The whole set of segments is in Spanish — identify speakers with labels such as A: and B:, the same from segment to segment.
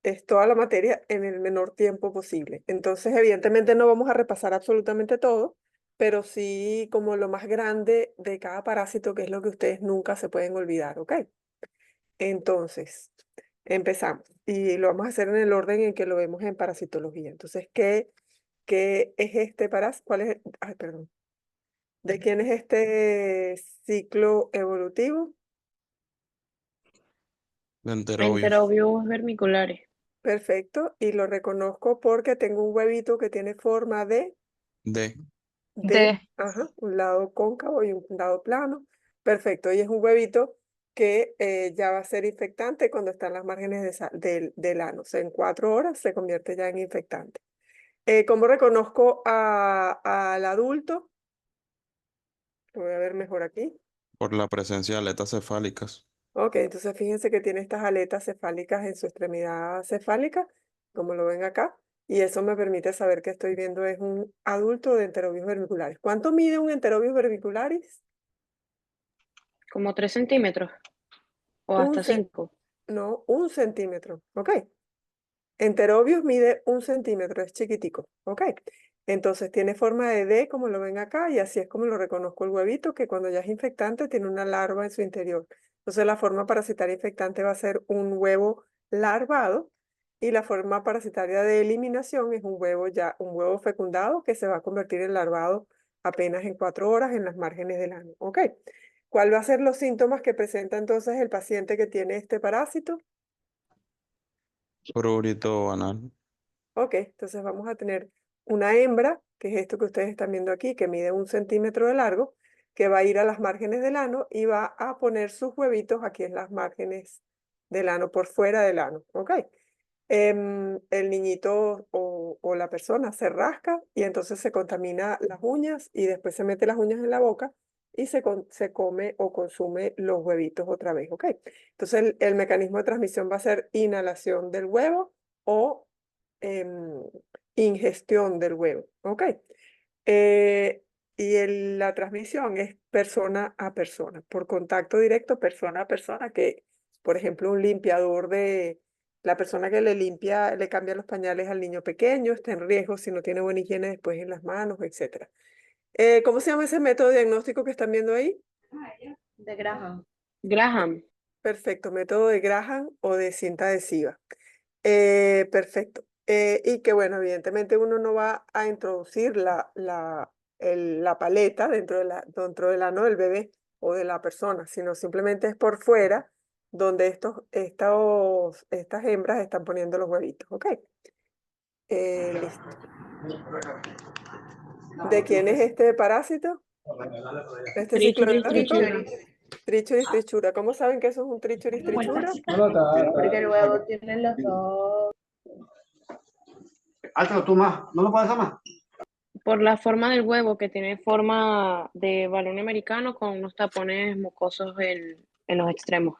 A: es toda la materia en el menor tiempo posible. Entonces, evidentemente no vamos a repasar absolutamente todo, pero sí como lo más grande de cada parásito, que es lo que ustedes nunca se pueden olvidar, ¿ok? Entonces, empezamos y lo vamos a hacer en el orden en que lo vemos en parasitología. Entonces, ¿qué es este parásito? ¿Cuál es? Ay, perdón. ¿De quién es este ciclo evolutivo?
B: De enterobios.
C: Enterobios vermiculares.
A: Perfecto. Y lo reconozco porque tengo un huevito que tiene forma de
B: De.
A: ajá, un lado cóncavo y un lado plano. Perfecto. Y es un huevito que ya va a ser infectante cuando está en las márgenes del ano. O sea, en 4 horas se convierte ya en infectante. ¿Cómo reconozco al adulto? Lo voy a ver mejor aquí.
B: Por la presencia de aletas cefálicas.
A: Ok, entonces fíjense que tiene estas aletas cefálicas en su extremidad cefálica, como lo ven acá, y eso me permite saber que estoy viendo es un adulto de enterobios vermiculares. ¿Cuánto mide un enterobios vermicularis?
C: Como 3 centímetros o
A: Un,
C: hasta
A: ce-
C: 5.
A: no, 1 centímetro, ok. Enterobius mide 1 centímetro, es chiquitico, ¿ok? Entonces tiene forma de D, como lo ven acá, y así es como lo reconozco el huevito, que cuando ya es infectante tiene una larva en su interior. Entonces la forma parasitaria infectante va a ser un huevo larvado, y la forma parasitaria de eliminación es un huevo fecundado que se va a convertir en larvado apenas en 4 horas en las márgenes del ano, ¿ok? ¿Cuál va a ser los síntomas que presenta entonces el paciente que tiene este parásito?
B: Prurito anal.
A: Ok, entonces vamos a tener una hembra, que es esto que ustedes están viendo aquí, que mide 1 centímetro de largo, que va a ir a las márgenes del ano y va a poner sus huevitos aquí en las márgenes del ano, por fuera del ano. Ok. El niñito o la persona se rasca y entonces se contamina las uñas y después se mete las uñas en la boca y se come o consume los huevitos otra vez. Ok. Entonces el mecanismo de transmisión va a ser inhalación del huevo o em, ingestión del huevo, ¿ok? Eh, la transmisión es persona a persona, por contacto directo, persona a persona, que, por ejemplo, la persona que le limpia, le cambia los pañales al niño pequeño, está en riesgo si no tiene buena higiene después en las manos, etc. ¿Cómo se llama ese método diagnóstico que están viendo ahí?
D: De Graham.
C: Graham.
A: Perfecto, método de Graham o de cinta adhesiva. Perfecto. Y que bueno, evidentemente uno no va a introducir la paleta dentro del ano del bebé o de la persona, sino simplemente es por fuera donde estas hembras están poniendo los huevitos. ¿Ok? Listo. ¿De quién es este parásito? Este ciclo
C: Trichuris,
A: biológico.
C: trichuris.
A: Trichuris trichura. ¿Cómo saben que eso es un trichuris trichura?
D: Porque el huevo tiene los dos.
E: Álzalo tú más, no lo puedes hacer más.
C: Por la forma del huevo, que tiene forma de balón americano con unos tapones mucosos en los extremos.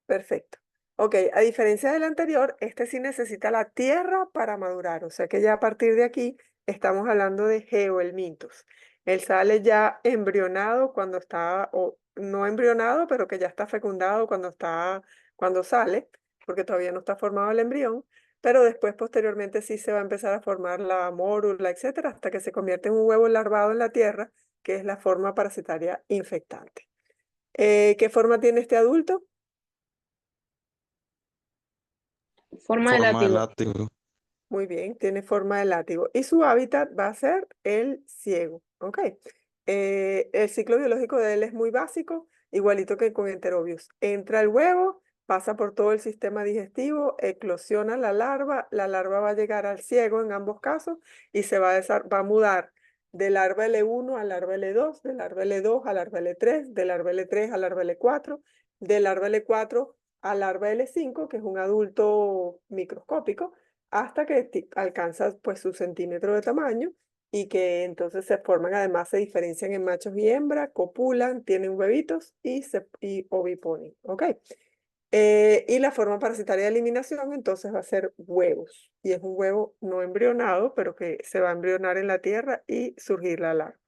A: Perfecto. Ok, a diferencia del anterior, este sí necesita la tierra para madurar, o sea que ya a partir de aquí estamos hablando de geohelmintos. Él sale ya embrionado cuando está, o no embrionado, pero que ya está fecundado cuando sale, porque todavía no está formado el embrión, pero después posteriormente sí se va a empezar a formar la mórula, etcétera, hasta que se convierte en un huevo larvado en la tierra, que es la forma parasitaria infectante. ¿Qué forma tiene este adulto?
C: Forma de
B: Forma de
C: látigo.
B: látigo.
A: Muy bien, tiene forma de látigo. Y su hábitat va a ser el ciego. ¿Ok? El ciclo biológico de él es muy básico, igualito que con Enterobius. Entra el huevo, pasa por todo el sistema digestivo, eclosiona la larva va a llegar al ciego en ambos casos y va a mudar de larva L1 a larva L2, de larva L2 a larva L3, de larva L3 a larva L4, de larva L4 a larva L5, que es un adulto microscópico, hasta que alcanza pues su centímetro de tamaño y que entonces se forman, además se diferencian en machos y hembras, copulan, tienen huevitos y oviponen, ¿ok? Y la forma parasitaria de eliminación entonces va a ser huevos, y es un huevo no embrionado, pero que se va a embrionar en la tierra y surgir la larva.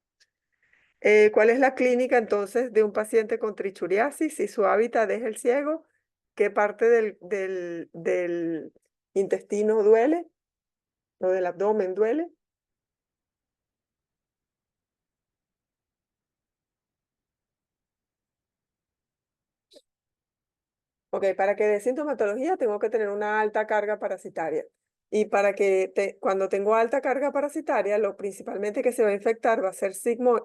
A: ¿Cuál es la clínica entonces de un paciente con trichuriasis? Si su hábitat es el ciego, ¿qué parte del intestino duele? ¿O del abdomen duele? Ok, para que dé sintomatología tengo que tener una alta carga parasitaria. Y para que cuando tengo alta carga parasitaria, lo principalmente que se va a infectar va a ser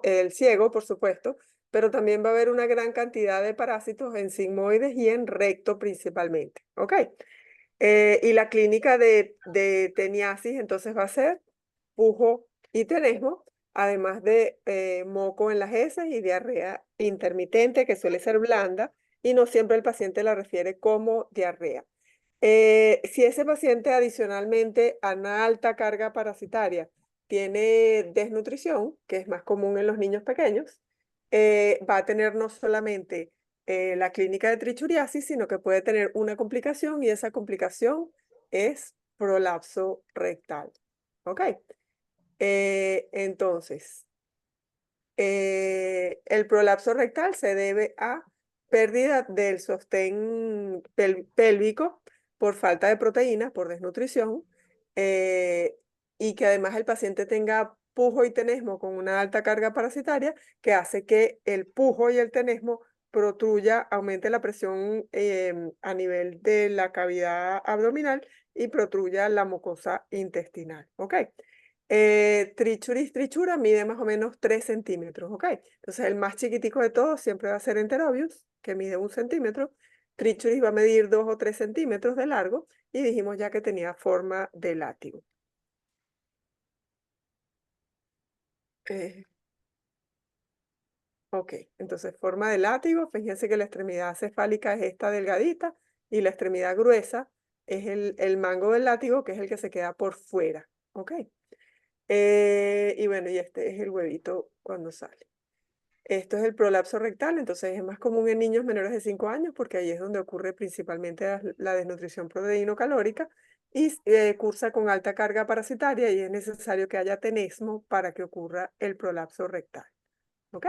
A: el ciego, por supuesto, pero también va a haber una gran cantidad de parásitos en sigmoides y en recto principalmente. Ok. Y la clínica de teniasis entonces va a ser pujo y tenesmo, además de moco en las heces y diarrea intermitente que suele ser blanda y no siempre el paciente la refiere como diarrea. Si ese paciente adicionalmente a una alta carga parasitaria tiene desnutrición, que es más común en los niños pequeños, va a tener no solamente la clínica de trichuriasis, sino que puede tener una complicación y esa complicación es prolapso rectal. ¿Ok? Entonces, el prolapso rectal se debe a pérdida del sostén pélvico por falta de proteínas, por desnutrición, y que además el paciente tenga pujo y tenesmo con una alta carga parasitaria que hace que el pujo y el tenesmo protruya, aumente la presión a nivel de la cavidad abdominal y protruya la mucosa intestinal. ¿Ok? Trichura mide más o menos 3 centímetros, ¿ok? Entonces el más chiquitico de todos siempre va a ser Enterobius, que mide 1 centímetro. Trichuris va a medir 2 o 3 centímetros de largo y dijimos ya que tenía forma de látigo. Ok, entonces forma de látigo, fíjense que la extremidad cefálica es esta delgadita y la extremidad gruesa es el mango del látigo, que es el que se queda por fuera, ¿ok? Y bueno, y este es el huevito cuando sale. Esto es el prolapso rectal, entonces es más común en niños menores de 5 años porque ahí es donde ocurre principalmente la desnutrición proteíno-calórica y cursa con alta carga parasitaria y es necesario que haya tenesmo para que ocurra el prolapso rectal. ¿Ok?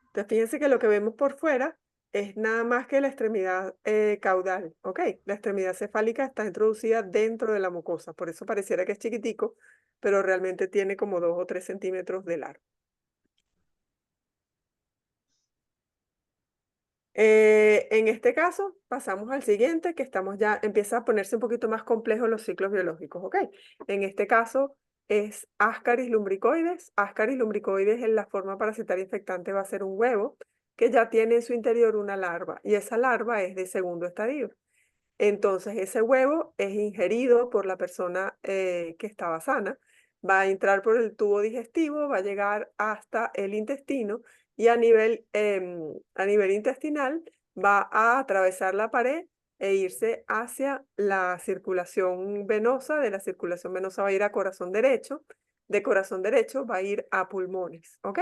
A: Entonces fíjense que lo que vemos por fuera es nada más que la extremidad caudal. ¿Ok? La extremidad cefálica está introducida dentro de la mucosa, por eso pareciera que es chiquitico, pero realmente tiene como 2 o 3 centímetros de largo. En este caso, pasamos al siguiente, que empieza a ponerse un poquito más complejo los ciclos biológicos, ¿ok? En este caso es Ascaris lumbricoides. Ascaris lumbricoides en la forma parasitaria infectante va a ser un huevo que ya tiene en su interior una larva y esa larva es de segundo estadio. Entonces ese huevo es ingerido por la persona que estaba sana, va a entrar por el tubo digestivo, va a llegar hasta el intestino y a nivel intestinal va a atravesar la pared e irse hacia la circulación venosa. De la circulación venosa va a ir a corazón derecho, de corazón derecho va a ir a pulmones. ¿Ok?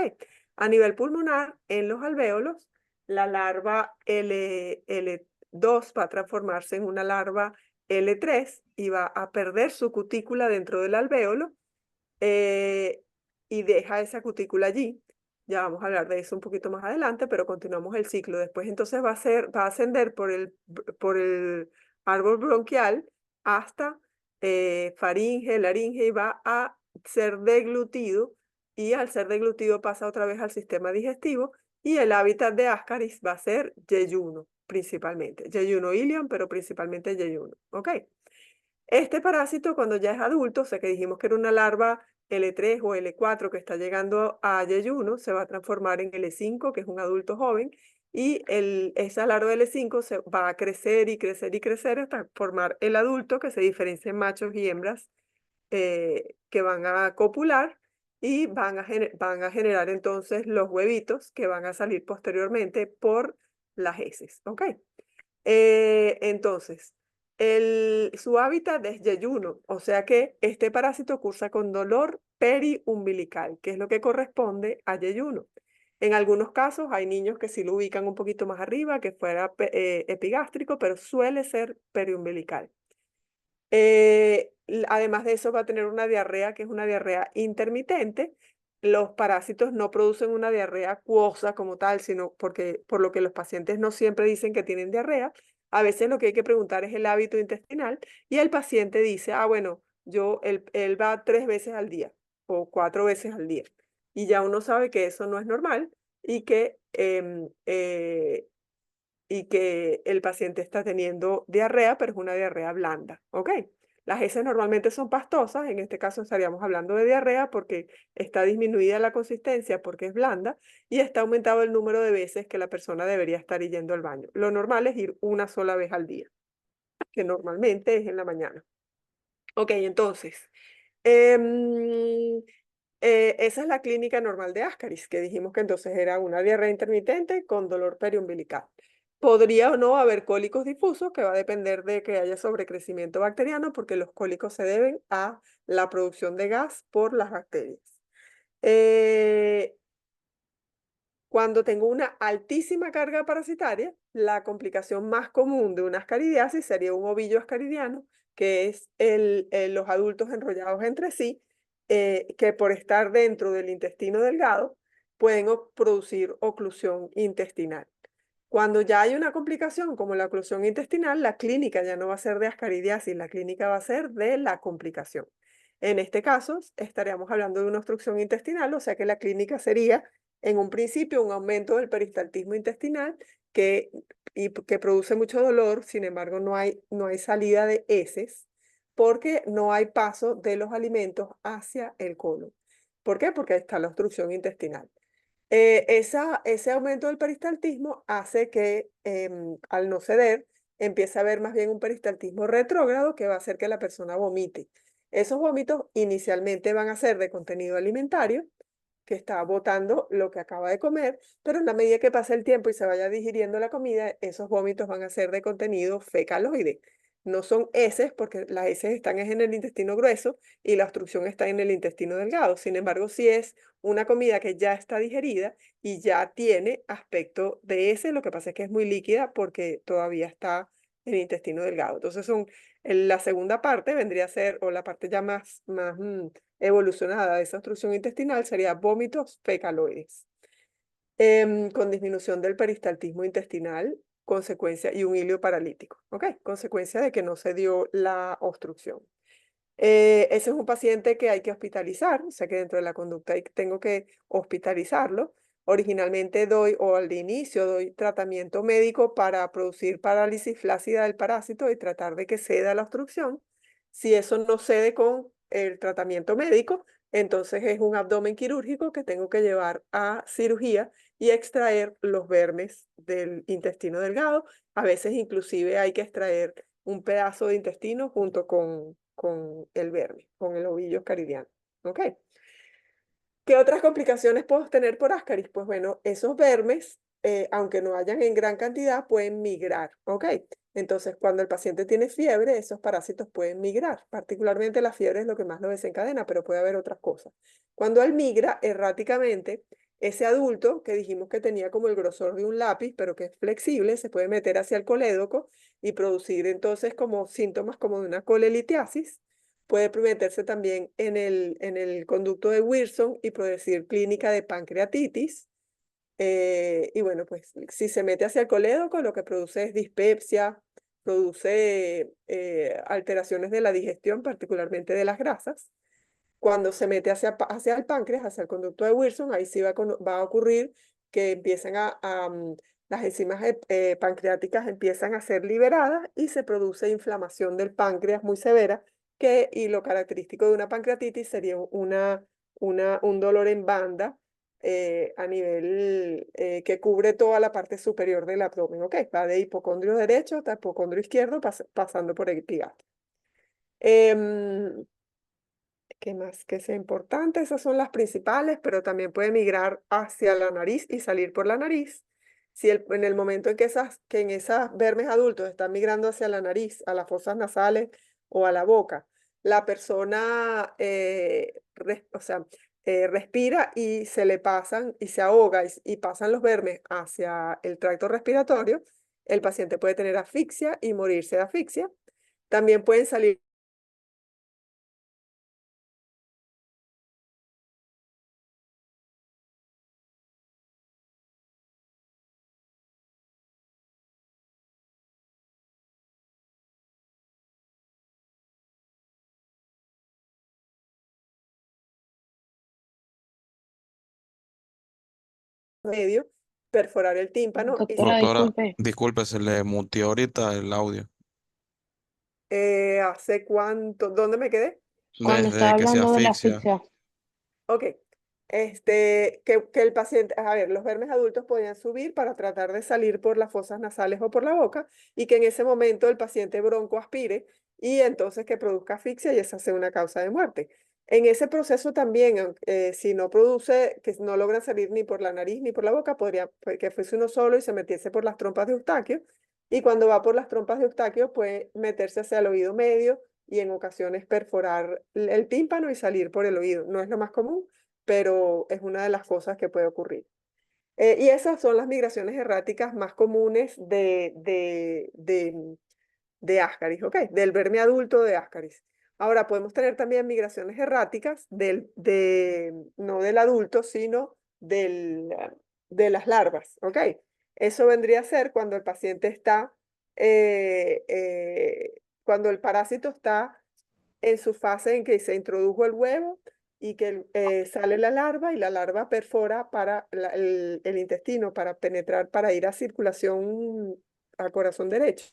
A: A nivel pulmonar, en los alvéolos, la larva L2 va a transformarse en una larva L3 y va a perder su cutícula dentro del alvéolo y deja esa cutícula allí. Ya vamos a hablar de eso un poquito más adelante, pero continuamos el ciclo. Después entonces va a ascender por el árbol bronquial hasta faringe, laringe y va a ser deglutido y al ser deglutido pasa otra vez al sistema digestivo y el hábitat de Ascaris va a ser yeyuno principalmente. Yeyuno ilion, pero principalmente yeyuno. ¿Ok? Este parásito cuando ya es adulto, o sea que dijimos que era una larva L3 o L4 que está llegando a yeyuno, se va a transformar en L5, que es un adulto joven, y esa larva L5 se va a crecer y crecer y crecer hasta formar el adulto que se diferencia en machos y hembras que van a copular y van a generar entonces los huevitos que van a salir posteriormente por las heces. ¿Ok? Entonces, su hábitat es yeyuno, o sea que este parásito cursa con dolor periumbilical, que es lo que corresponde a yeyuno. En algunos casos hay niños que sí lo ubican un poquito más arriba, que fuera epigástrico, pero suele ser periumbilical. Además de eso va a tener una diarrea que es una diarrea intermitente los parásitos no producen una diarrea acuosa como tal, sino por lo que los pacientes no siempre dicen que tienen diarrea. A veces lo que hay que preguntar es el hábito intestinal y el paciente dice, ah, bueno, él va 3 veces al día o 4 veces al día. Y ya uno sabe que eso no es normal y que el paciente está teniendo diarrea, pero es una diarrea blanda, ¿ok? Las heces normalmente son pastosas, en este caso estaríamos hablando de diarrea porque está disminuida la consistencia porque es blanda y está aumentado el número de veces que la persona debería estar yendo al baño. Lo normal es ir una sola vez al día, que normalmente es en la mañana. Ok, entonces, esa es la clínica normal de Ascaris, que dijimos que entonces era una diarrea intermitente con dolor periumbilical. Podría o no haber cólicos difusos, que va a depender de que haya sobrecrecimiento bacteriano, porque los cólicos se deben a la producción de gas por las bacterias. Cuando tengo una altísima carga parasitaria, la complicación más común de una ascaridiasis sería un ovillo ascaridiano, que es los adultos enrollados entre sí, que por estar dentro del intestino delgado pueden producir oclusión intestinal. Cuando ya hay una complicación como la oclusión intestinal, la clínica ya no va a ser de ascaridiasis, la clínica va a ser de la complicación. En este caso, estaríamos hablando de una obstrucción intestinal, o sea que la clínica sería, en un principio, un aumento del peristaltismo intestinal que produce mucho dolor, sin embargo, no hay salida de heces, porque no hay paso de los alimentos hacia el colon. ¿Por qué? Porque ahí está la obstrucción intestinal. Ese aumento del peristaltismo hace que al no ceder empiece a haber más bien un peristaltismo retrógrado que va a hacer que la persona vomite. Esos vómitos inicialmente van a ser de contenido alimentario, que está botando lo que acaba de comer, pero en la medida que pasa el tiempo y se vaya digiriendo la comida, esos vómitos van a ser de contenido fecaloide. No son heces, porque las heces están en el intestino grueso y la obstrucción está en el intestino delgado. Sin embargo, si es una comida que ya está digerida y ya tiene aspecto de heces, lo que pasa es que es muy líquida porque todavía está en el intestino delgado. Entonces, la segunda parte vendría a ser, o la parte ya más evolucionada de esa obstrucción intestinal, sería vómitos fecaloides. Con disminución del peristaltismo intestinal, consecuencia, y un hilio paralítico, ¿ok? Consecuencia de que no se dio la obstrucción. Ese es un paciente que hay que hospitalizar, o sea que dentro de la conducta tengo que hospitalizarlo. Originalmente o al inicio doy tratamiento médico para producir parálisis flácida del parásito y tratar de que ceda la obstrucción. Si eso no cede con el tratamiento médico, entonces es un abdomen quirúrgico que tengo que llevar a cirugía y extraer los vermes del intestino delgado. A veces inclusive hay que extraer un pedazo de intestino junto con el verme, con el ovillo ascaridiano. ¿Ok? ¿Qué otras complicaciones puedo tener por Ascaris? Pues bueno, esos vermes, aunque no hayan en gran cantidad, pueden migrar. ¿Ok? Entonces, cuando el paciente tiene fiebre, esos parásitos pueden migrar. Particularmente la fiebre es lo que más lo desencadena, pero puede haber otras cosas. Cuando él migra erráticamente, ese adulto que dijimos que tenía como el grosor de un lápiz, pero que es flexible, se puede meter hacia el colédoco y producir entonces como síntomas como de una colelitiasis. Puede meterse también en el conducto de Wilson y producir clínica de pancreatitis. Y bueno, pues si se mete hacia el colédoco, lo que produce es dispepsia, produce alteraciones de la digestión, particularmente de las grasas. Cuando se mete hacia el páncreas, hacia el conducto de Wilson, ahí sí va a ocurrir que empiezan las enzimas pancreáticas empiezan a ser liberadas y se produce inflamación del páncreas muy severa, y lo característico de una pancreatitis sería un dolor en banda a nivel que cubre toda la parte superior del abdomen, ¿ok? Va de hipocondrio derecho hasta hipocondrio izquierdo, pasando por el epigastrio. ¿Qué más que sea importante? Esas son las principales, pero también puede migrar hacia la nariz y salir por la nariz. Si en el momento en que en esas vermes adultos están migrando hacia la nariz, a las fosas nasales o a la boca, la persona respira y se le pasan y se ahoga y pasan los vermes hacia el tracto respiratorio, el paciente puede tener asfixia y morirse de asfixia. También pueden salir medio, perforar el tímpano y
C: Doctora,
B: Doctora,
C: disculpe.
B: disculpe, se le muteó ahorita el audio.
A: ¿hace cuánto? ¿Dónde me quedé?
C: Cuando
B: Desde
C: estaba
B: que se
C: hablando de la
B: asfixia.
C: asfixia.
A: Ok. Que el paciente, a ver, los vermes adultos podían subir para tratar de salir por las fosas nasales o por la boca y que en ese momento el paciente broncoaspire y entonces que produzca asfixia y esa sea una causa de muerte. En ese proceso también, si no produce, que no logra salir ni por la nariz ni por la boca, podría que fuese uno solo y se metiese por las trompas de Eustaquio. Y cuando va por las trompas de Eustaquio puede meterse hacia el oído medio y en ocasiones perforar el tímpano y salir por el oído. No es lo más común, pero es una de las cosas que puede ocurrir. Y esas son las migraciones erráticas más comunes de Ascaris, ¿ok? Del verme adulto de Ascaris. Ahora, podemos tener también migraciones erráticas no del adulto, sino de las larvas, ¿ok? Eso vendría a ser cuando el paciente está, cuando el parásito está en su fase en que se introdujo el huevo y que sale la larva y la larva perfora para el intestino para penetrar, para ir a circulación a corazón derecho,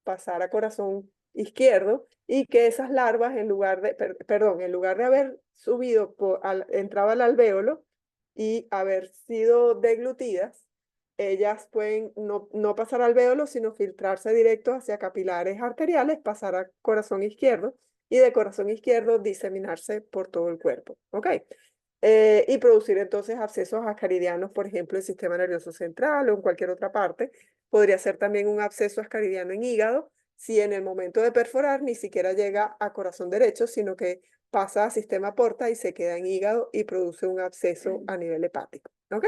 A: pasar a corazón izquierdo y que esas larvas en lugar de, perdón, en lugar de haber subido, entraba al alvéolo y haber sido deglutidas, ellas pueden no pasar al alvéolo, sino filtrarse directo hacia capilares arteriales, pasar a corazón izquierdo y de corazón izquierdo diseminarse por todo el cuerpo, ¿ok? Y producir entonces abscesos ascaridianos, por ejemplo, en el sistema nervioso central o en cualquier otra parte. Podría ser también un absceso ascaridiano en hígado, si en el momento de perforar ni siquiera llega a corazón derecho, sino que pasa a sistema porta y se queda en hígado y produce un absceso a nivel hepático. ¿Ok?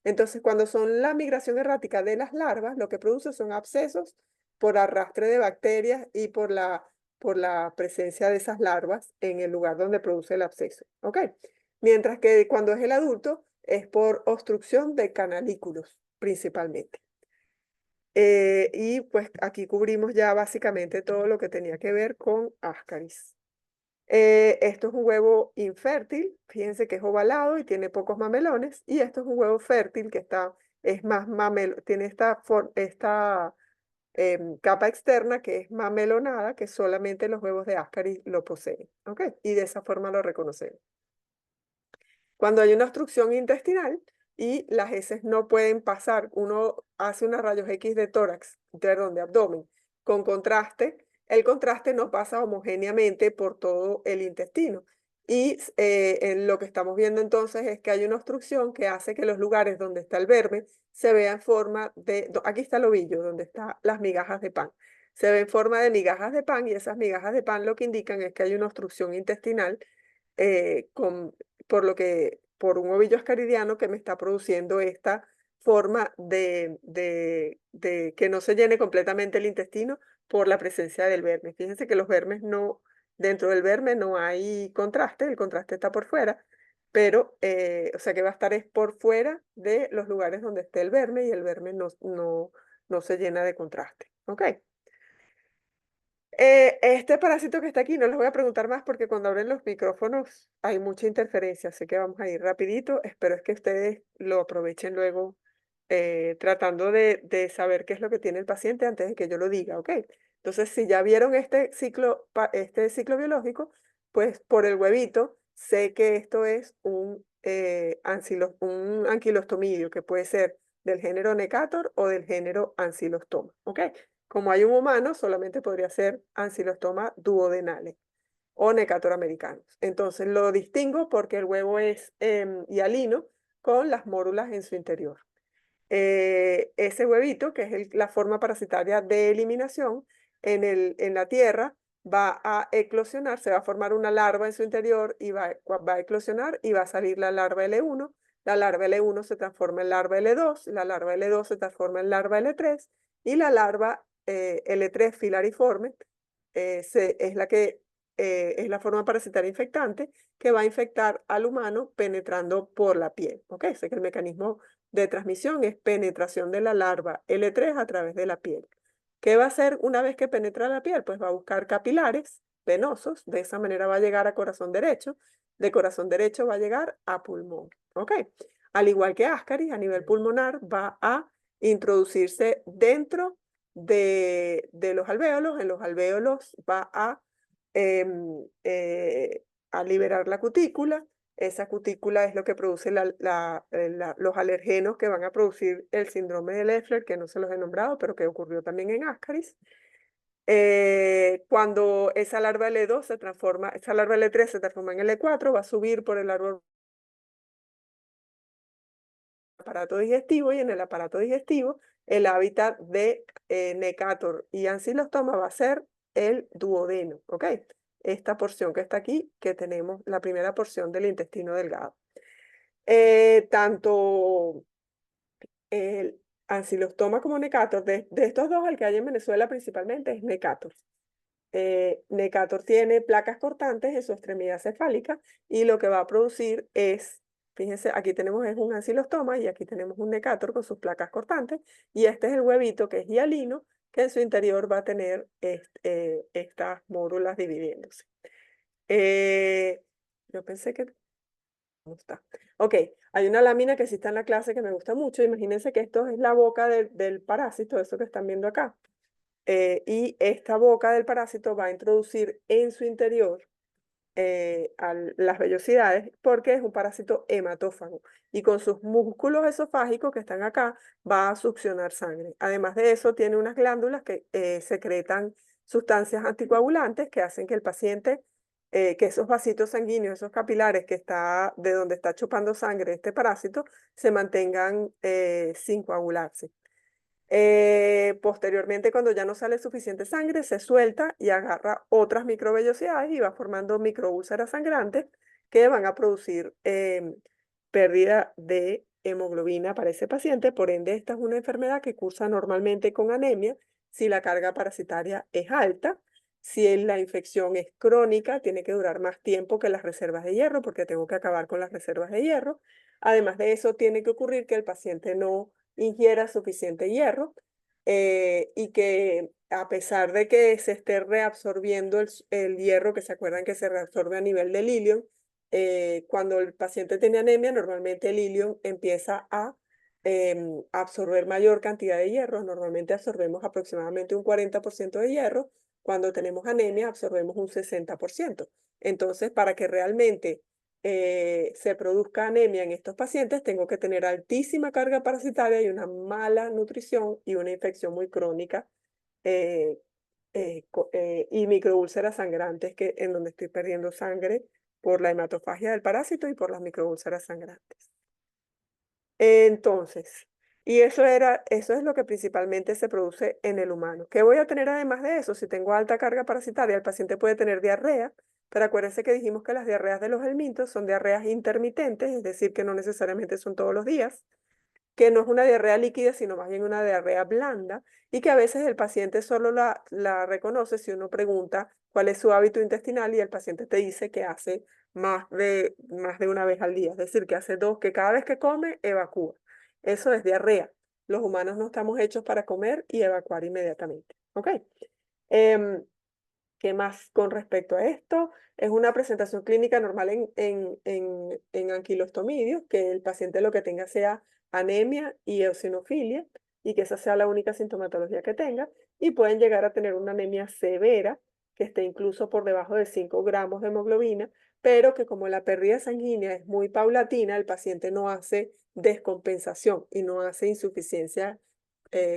A: Entonces, cuando son la migración errática de las larvas, lo que produce son abscesos por arrastre de bacterias y por la presencia de esas larvas en el lugar donde produce el absceso. ¿Ok? Mientras que cuando es el adulto, es por obstrucción de canalículos, principalmente. Y pues aquí cubrimos ya básicamente todo lo que tenía que ver con Ascaris. Esto es un huevo infértil, fíjense que es ovalado y tiene pocos mamelones, y esto es un huevo fértil que es más tiene esta capa externa que es mamelonada, que solamente los huevos de Ascaris lo poseen, ¿ok? Y de esa forma lo reconocemos. Cuando hay una obstrucción intestinal y las heces no pueden pasar, uno hace unos rayos X de tórax, perdón, de abdomen, con contraste, el contraste no pasa homogéneamente por todo el intestino. Y lo que estamos viendo entonces es que hay una obstrucción que hace que los lugares donde está el verme se vea en forma de, aquí está el ovillo, donde están las migajas de pan. Se ve en forma de migajas de pan y esas migajas de pan lo que indican es que hay una obstrucción intestinal por un ovillo ascaridiano que me está produciendo esta forma de que no se llene completamente el intestino por la presencia del verme. Fíjense que los vermes no, dentro del verme no hay contraste, el contraste está por fuera, pero, o sea que va a estar es por fuera de los lugares donde esté el verme y el verme no se llena de contraste. ¿Ok? Este parásito que está aquí, no les voy a preguntar más porque cuando abren los micrófonos hay mucha interferencia, así que vamos a ir rapidito. Espero es que ustedes lo aprovechen luego tratando de saber qué es lo que tiene el paciente antes de que yo lo diga, ¿ok? Entonces, si ya vieron este ciclo biológico, pues por el huevito sé que esto es un anquilostomidio, que puede ser del género Necator o del género Ancylostoma, ¿ok? Como hay un humano, solamente podría ser Ancylostoma duodenale o Necator americanos. Entonces lo distingo porque el huevo es hialino con las mórulas en su interior. Ese huevito, que es la forma parasitaria de eliminación, en la tierra va a eclosionar, se va a formar una larva en su interior y va a eclosionar y va a salir la larva L1. La larva L1 se transforma en larva L2, la larva L2 se transforma en larva L3 y la larva L3 filariforme es la forma parasitaria infectante que va a infectar al humano penetrando por la piel. ¿Ok? Sé que el mecanismo de transmisión es penetración de la larva L3 a través de la piel. ¿Qué va a hacer una vez que penetra la piel? Pues va a buscar capilares venosos. De esa manera va a llegar a corazón derecho. De corazón derecho va a llegar a pulmón. ¿Ok? Al igual que Ascaris, a nivel pulmonar va a introducirse dentro de los alvéolos. En los alvéolos va a liberar la cutícula. Esa cutícula es lo que produce los alergenos que van a producir el síndrome de Leffler, que no se los he nombrado, pero que ocurrió también en Ascaris. Cuando esa larva L2 se transforma, esa larva L3 se transforma en L4, va a subir por el árbol aparato digestivo, y en el aparato digestivo el hábitat de Necator y Ancylostoma va a ser el duodeno, ¿ok? Esta porción que está aquí, que tenemos la primera porción del intestino delgado. Tanto el Ancylostoma como Necator, de estos dos, el que hay en Venezuela principalmente es Necator. Necator tiene placas cortantes en su extremidad cefálica y lo que va a producir es, fíjense, aquí tenemos es un ancilostoma y aquí tenemos un Necator con sus placas cortantes, y este es el huevito que es hialino, que en su interior va a tener estas mórulas dividiéndose. Yo pensé que... ¿Cómo está? Ok, hay una lámina que sí está en la clase que me gusta mucho. Imagínense que esto es la boca del parásito, eso que están viendo acá. Y esta boca del parásito va a introducir en su interior las vellosidades, porque es un parásito hematófago, y con sus músculos esofágicos que están acá va a succionar sangre. Además de eso, tiene unas glándulas que secretan sustancias anticoagulantes que hacen que el paciente, que esos vasitos sanguíneos, esos capilares que está de donde está chupando sangre este parásito, se mantengan sin coagularse. Posteriormente, cuando ya no sale suficiente sangre, se suelta y agarra otras microvellosidades y va formando microúlceras sangrantes que van a producir pérdida de hemoglobina para ese paciente. Por ende, esta es una enfermedad que cursa normalmente con anemia si la carga parasitaria es alta. Si la infección es crónica, tiene que durar más tiempo que las reservas de hierro, porque tengo que acabar con las reservas de hierro. Además de eso, tiene que ocurrir que el paciente no ingiera suficiente hierro, y que a pesar de que se esté reabsorbiendo el hierro, que se acuerdan que se reabsorbe a nivel del ilion, cuando el paciente tiene anemia, normalmente el ilion empieza a absorber mayor cantidad de hierro. Normalmente absorbemos aproximadamente un 40% de hierro. Cuando tenemos anemia, absorbemos un 60%. Entonces, para que realmente se produzca anemia en estos pacientes, tengo que tener altísima carga parasitaria y una mala nutrición y una infección muy crónica y microúlceras sangrantes en donde estoy perdiendo sangre por la hematofagia del parásito y por las microúlceras sangrantes. Entonces, y eso es lo que principalmente se produce en el humano. ¿Qué voy a tener además de eso? Si tengo alta carga parasitaria, el paciente puede tener diarrea, pero acuérdense que dijimos que las diarreas de los helmintos son diarreas intermitentes, es decir, que no necesariamente son todos los días, que no es una diarrea líquida, sino más bien una diarrea blanda, y que a veces el paciente solo la reconoce si uno pregunta cuál es su hábito intestinal y el paciente te dice que hace más de una vez al día, es decir, que hace dos, que cada vez que come, evacúa. Eso es diarrea. Los humanos no estamos hechos para comer y evacuar inmediatamente. ¿Ok? ¿Qué más con respecto a esto? Es una presentación clínica normal en anquilostomidios, que el paciente lo que tenga sea anemia y eosinofilia, y que esa sea la única sintomatología que tenga, y pueden llegar a tener una anemia severa, que esté incluso por debajo de 5 gramos de hemoglobina, pero que como la pérdida sanguínea es muy paulatina, el paciente no hace descompensación y no hace insuficiencia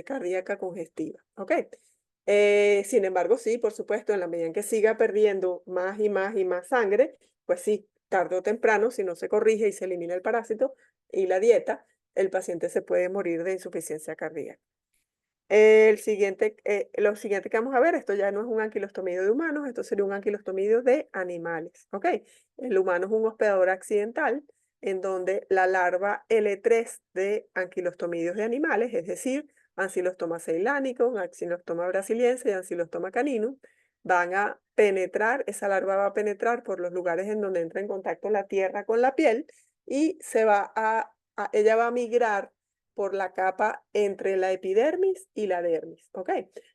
A: cardíaca congestiva. ¿Ok? Sin embargo, sí, por supuesto, en la medida en que siga perdiendo más y más y más sangre, pues sí, tarde o temprano, si no se corrige y se elimina el parásito y la dieta, el paciente se puede morir de insuficiencia cardíaca. Lo siguiente que vamos a ver, esto ya no es un anquilostomidio de humanos, esto sería un anquilostomidio de animales, ¿ok? El humano es un hospedador accidental en donde la larva L3 de anquilostomidios de animales, es decir, Ancylostoma ceylanicum, Ancylostoma brasiliense y Ancylostoma caninum, van a penetrar, esa larva va a penetrar por los lugares en donde entra en contacto la tierra con la piel y ella va a migrar por la capa entre la epidermis y la dermis, ¿ok?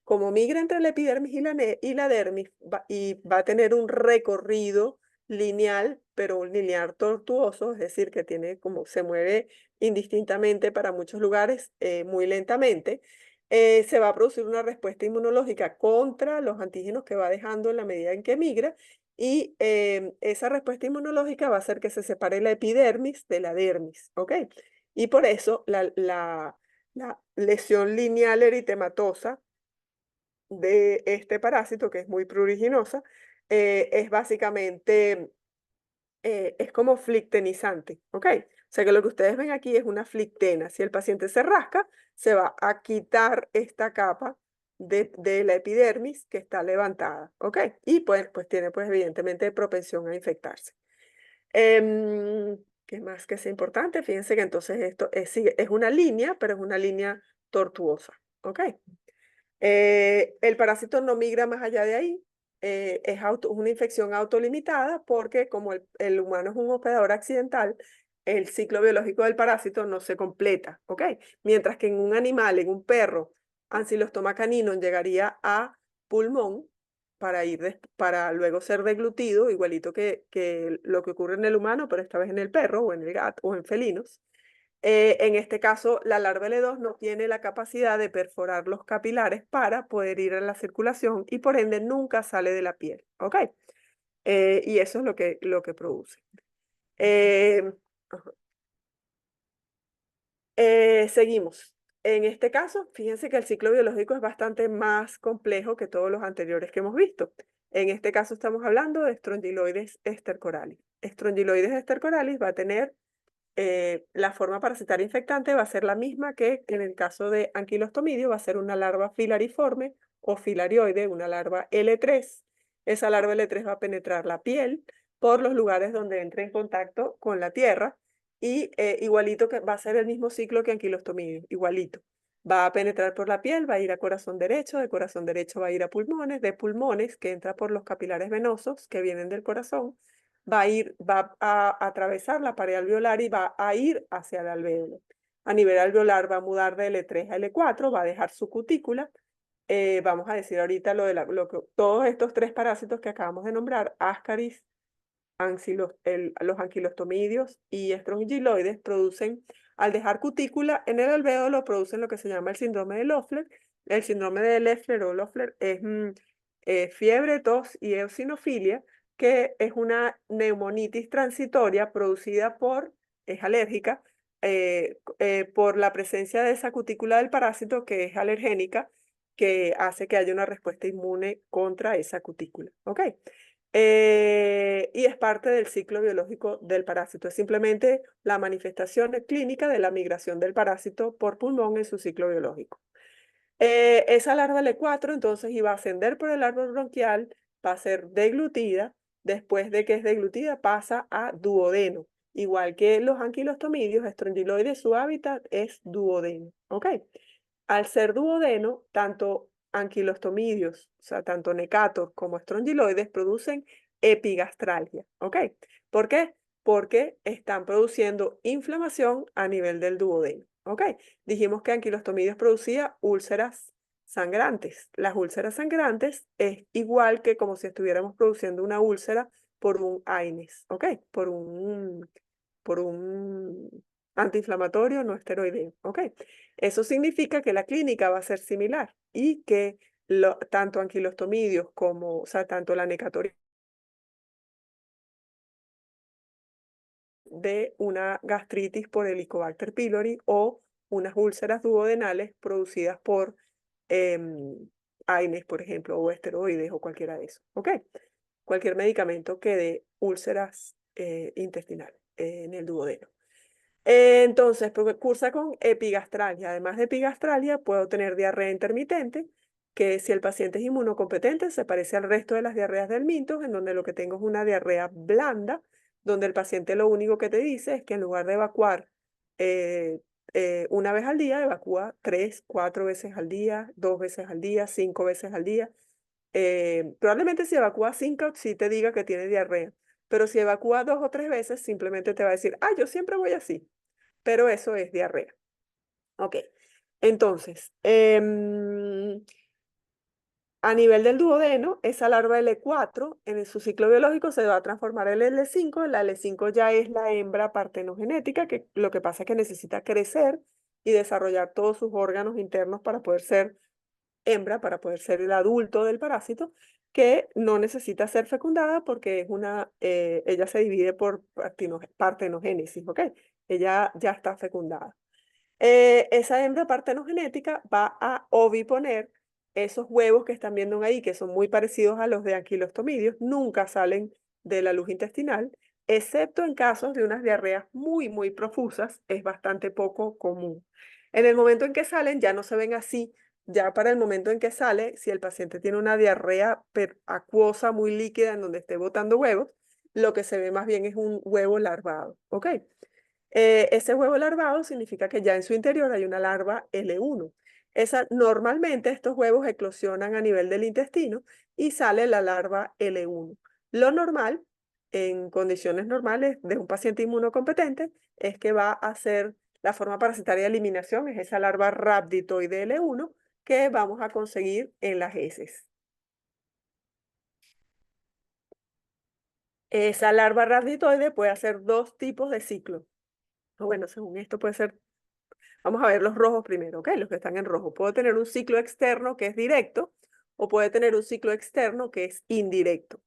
A: Como migra entre la epidermis y la dermis y va a tener un recorrido lineal, pero un lineal tortuoso, es decir, que tiene como se mueve indistintamente para muchos lugares muy lentamente, se va a producir una respuesta inmunológica contra los antígenos que va dejando en la medida en que migra y esa respuesta inmunológica va a hacer que se separe la epidermis de la dermis, ¿ok? Y por eso la lesión lineal eritematosa de este parásito, que es muy pruriginosa, es básicamente, es como flictenizante, ¿ok? O sea que lo que ustedes ven aquí es una flictena. Si el paciente se rasca, se va a quitar esta capa de la epidermis que está levantada, ¿ok? Y pues tiene pues evidentemente propensión a infectarse. ¿Qué más que es importante? Fíjense que entonces esto es una línea, pero es una línea tortuosa, ¿ok? El parásito no migra más allá de ahí, es una infección autolimitada porque como el humano es un hospedador accidental, el ciclo biológico del parásito no se completa, ¿ok? Mientras que en un animal, en un perro, Ancylostoma caninum llegaría a pulmón para luego ser deglutido, igualito que lo que ocurre en el humano, pero esta vez en el perro o en el gato o en felinos. En este caso, la larva L2 no tiene la capacidad de perforar los capilares para poder ir a la circulación y por ende nunca sale de la piel, ¿ok? Y eso es lo que produce. Ajá. Seguimos. En este caso, fíjense que el ciclo biológico es bastante más complejo que todos los anteriores que hemos visto. En este caso estamos hablando de Strongyloides stercoralis. Strongyloides stercoralis va a tener la forma parasitaria infectante va a ser la misma que en el caso de Anquilostomidio, va a ser una larva filariforme o filarioide, una larva L3. Esa larva L3 va a penetrar la piel por los lugares donde entre en contacto con la tierra y igualito que va a ser el mismo ciclo que Anquilostomidio, igualito. Va a penetrar por la piel, va a ir a corazón derecho, de corazón derecho va a ir a pulmones, de pulmones que entra por los capilares venosos que vienen del corazón, va a atravesar la pared alveolar y va a ir hacia el alvéolo. A nivel alveolar va a mudar de L3 a L4, va a dejar su cutícula. Vamos a decir ahorita todos estos tres parásitos que acabamos de nombrar, Ascaris, los anquilostomidios y Strongyloides producen, al dejar cutícula en el alvéolo, producen lo que se llama el síndrome de Loeffler. El síndrome de Loeffler o Loeffler es fiebre, tos y eosinofilia, que es una neumonitis transitoria producida es alérgica, por la presencia de esa cutícula del parásito que es alergénica, que hace que haya una respuesta inmune contra esa cutícula, ¿ok? Y es parte del ciclo biológico del parásito. Es simplemente la manifestación clínica de la migración del parásito por pulmón en su ciclo biológico. Esa larva L4 entonces iba a ascender por el árbol bronquial, va a ser deglutida. Después de que es deglutida pasa a duodeno. Igual que los anquilostomidios, Strongyloides, su hábitat es duodeno. ¿Ok? Al ser duodeno, tanto anquilostomidios, o sea, tanto necator como Strongyloides producen epigastralgia, ¿ok? ¿Por qué? Porque están produciendo inflamación a nivel del duodeno, ¿ok? Dijimos que anquilostomidios producía úlceras sangrantes. Las úlceras sangrantes es igual que como si estuviéramos produciendo una úlcera por un AINES, ¿ok? Por un antiinflamatorio no esteroideo, ¿ok? Eso significa que la clínica va a ser similar y que tanto anquilostomidios como, o sea, tanto la necatoria de una gastritis por Helicobacter pylori o unas úlceras duodenales producidas por AINES, por ejemplo, o esteroides o cualquiera de esos, ¿ok? Cualquier medicamento que dé úlceras intestinales en el duodeno. Entonces, cursa con epigastralgia. Además de epigastralgia, puedo tener diarrea intermitente, que si el paciente es inmunocompetente, se parece al resto de las diarreas del Mintos, en donde lo que tengo es una diarrea blanda, donde el paciente lo único que te dice es que en lugar de evacuar una vez al día, evacúa 3, 4 veces al día, 2 veces al día, 5 veces al día. Probablemente si evacúa 5, sí te diga que tiene diarrea. Pero si evacúa 2 o 3 veces, simplemente te va a decir, yo siempre voy así. Pero eso es diarrea. Ok, entonces, a nivel del duodeno, esa larva L4 en su ciclo biológico se va a transformar en L5. La L5 ya es la hembra partenogenética, que lo que pasa es que necesita crecer y desarrollar todos sus órganos internos para poder ser hembra, para poder ser el adulto del parásito, que no necesita ser fecundada porque ella se divide por partenogénesis, ¿ok? Ella ya está fecundada. Esa hembra partenogenética va a oviponer esos huevos que están viendo ahí, que son muy parecidos a los de anquilostomidios, nunca salen de la luz intestinal, excepto en casos de unas diarreas muy, muy profusas, es bastante poco común. En el momento en que salen, ya no se ven así. Ya para el momento en que sale, si el paciente tiene una diarrea acuosa muy líquida en donde esté botando huevos, lo que se ve más bien es un huevo larvado, ¿ok? Ese huevo larvado significa que ya en su interior hay una larva L1. Normalmente estos huevos eclosionan a nivel del intestino y sale la larva L1. Lo normal, en condiciones normales de un paciente inmunocompetente, es que va a ser la forma parasitaria de eliminación, es esa larva rhabditoide L1 que vamos a conseguir en las heces. Esa larva rhabditoide puede hacer dos tipos de ciclo. Bueno, según esto puede ser. Vamos a ver los rojos primero, ¿ok? Los que están en rojo. Puede tener un ciclo externo que es directo o puede tener un ciclo externo que es indirecto.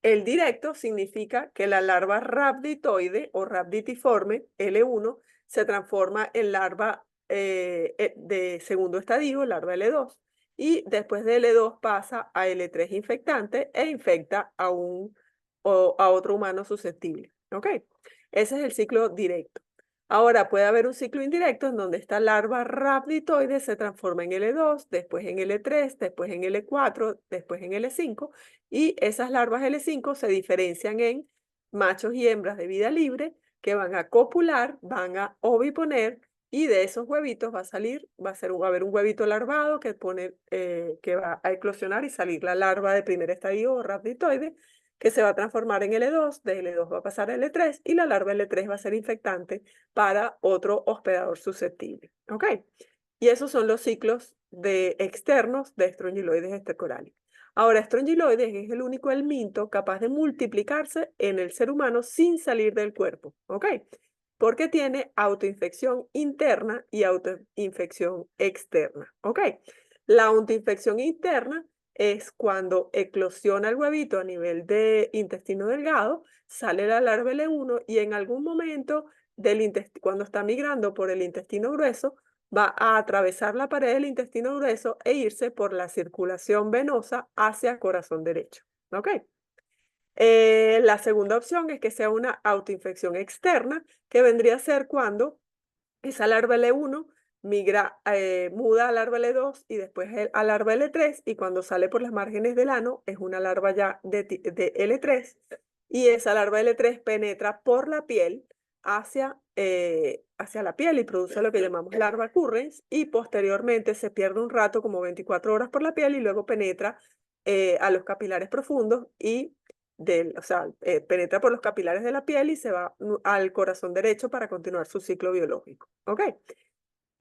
A: El directo significa que la larva rhabditoide o rhabditiforme L1 se transforma en larva de segundo estadio, larva L2, y después de L2 pasa a L3 infectante e infecta a otro humano susceptible, ¿ok? Ese es el ciclo directo. Ahora puede haber un ciclo indirecto en donde esta larva rhabditoide se transforma en L2, después en L3, después en L4, después en L5, y esas larvas L5 se diferencian en machos y hembras de vida libre que van a copular, van a oviponer y de esos huevitos va a haber un huevito larvado que va a eclosionar y salir la larva de primer estadio o rhabditoide que se va a transformar en L2, de L2 va a pasar a L3 y la larva L3 va a ser infectante para otro hospedador susceptible. ¿Ok? Y esos son los ciclos externos de Strongyloides estercorali. Ahora, Strongyloides es el único helminto capaz de multiplicarse en el ser humano sin salir del cuerpo, ¿ok? Porque tiene autoinfección interna y autoinfección externa, ¿ok? La autoinfección interna es cuando eclosiona el huevito a nivel de intestino delgado, sale la larva L1 y en algún momento cuando está migrando por el intestino grueso, va a atravesar la pared del intestino grueso e irse por la circulación venosa hacia corazón derecho. ¿Ok? La segunda opción es que sea una autoinfección externa, que vendría a ser cuando esa larva L1 muda a larva L2 y después a larva L3 y cuando sale por las márgenes del ano es una larva ya de L3 y esa larva L3 penetra por la piel hacia la piel y produce lo que llamamos larva currens y posteriormente se pierde un rato como 24 horas por la piel y luego penetra a los capilares profundos y penetra por los capilares de la piel y se va al corazón derecho para continuar su ciclo biológico. ¿Ok?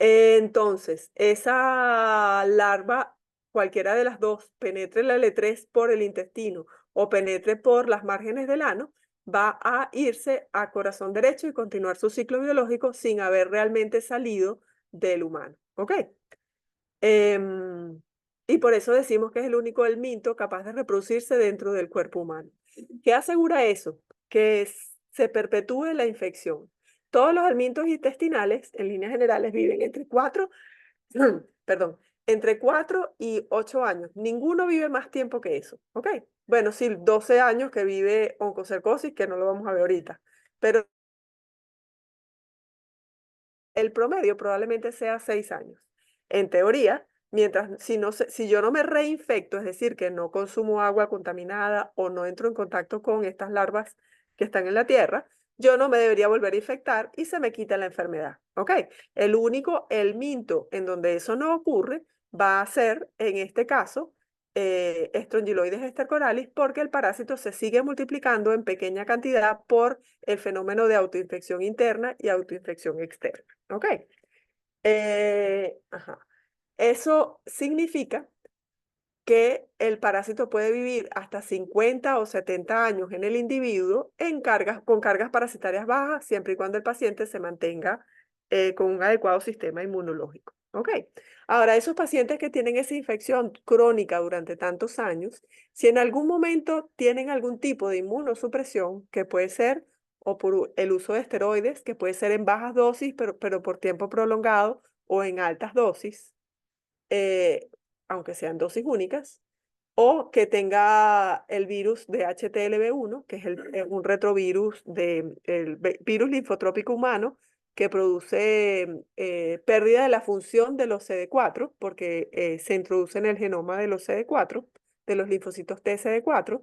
A: Entonces, esa larva, cualquiera de las dos, penetre la L3 por el intestino o penetre por las márgenes del ano, va a irse a corazón derecho y continuar su ciclo biológico sin haber realmente salido del humano. ¿Ok? Y por eso decimos que es el único helminto capaz de reproducirse dentro del cuerpo humano. ¿Qué asegura eso? Que se perpetúe la infección. Todos los helmintos intestinales, en líneas generales, viven entre 4 y 8 años. Ninguno vive más tiempo que eso, ¿ok? Bueno, sí, 12 años que vive oncocercosis, que no lo vamos a ver ahorita, pero el promedio probablemente sea 6 años. En teoría, si yo no me reinfecto, es decir, que no consumo agua contaminada o no entro en contacto con estas larvas que están en la tierra, yo no me debería volver a infectar y se me quita la enfermedad. ¿Ok? El único helminto en donde eso no ocurre va a ser, en este caso, Strongyloides estercoralis, porque el parásito se sigue multiplicando en pequeña cantidad por el fenómeno de autoinfección interna y autoinfección externa. ¿Ok? Ajá. Eso significa que el parásito puede vivir hasta 50 o 70 años en el individuo con cargas parasitarias bajas, siempre y cuando el paciente se mantenga con un adecuado sistema inmunológico. ¿Ok? Ahora, esos pacientes que tienen esa infección crónica durante tantos años, si en algún momento tienen algún tipo de inmunosupresión, que puede ser o por el uso de esteroides, que puede ser en bajas dosis, pero por tiempo prolongado, o en altas dosis, eh, aunque sean dosis únicas, o que tenga el virus de HTLV1, que es un retrovirus virus linfotrópico humano que produce pérdida de la función de los CD4, porque se introduce en el genoma de los CD4, de los linfocitos T CD4.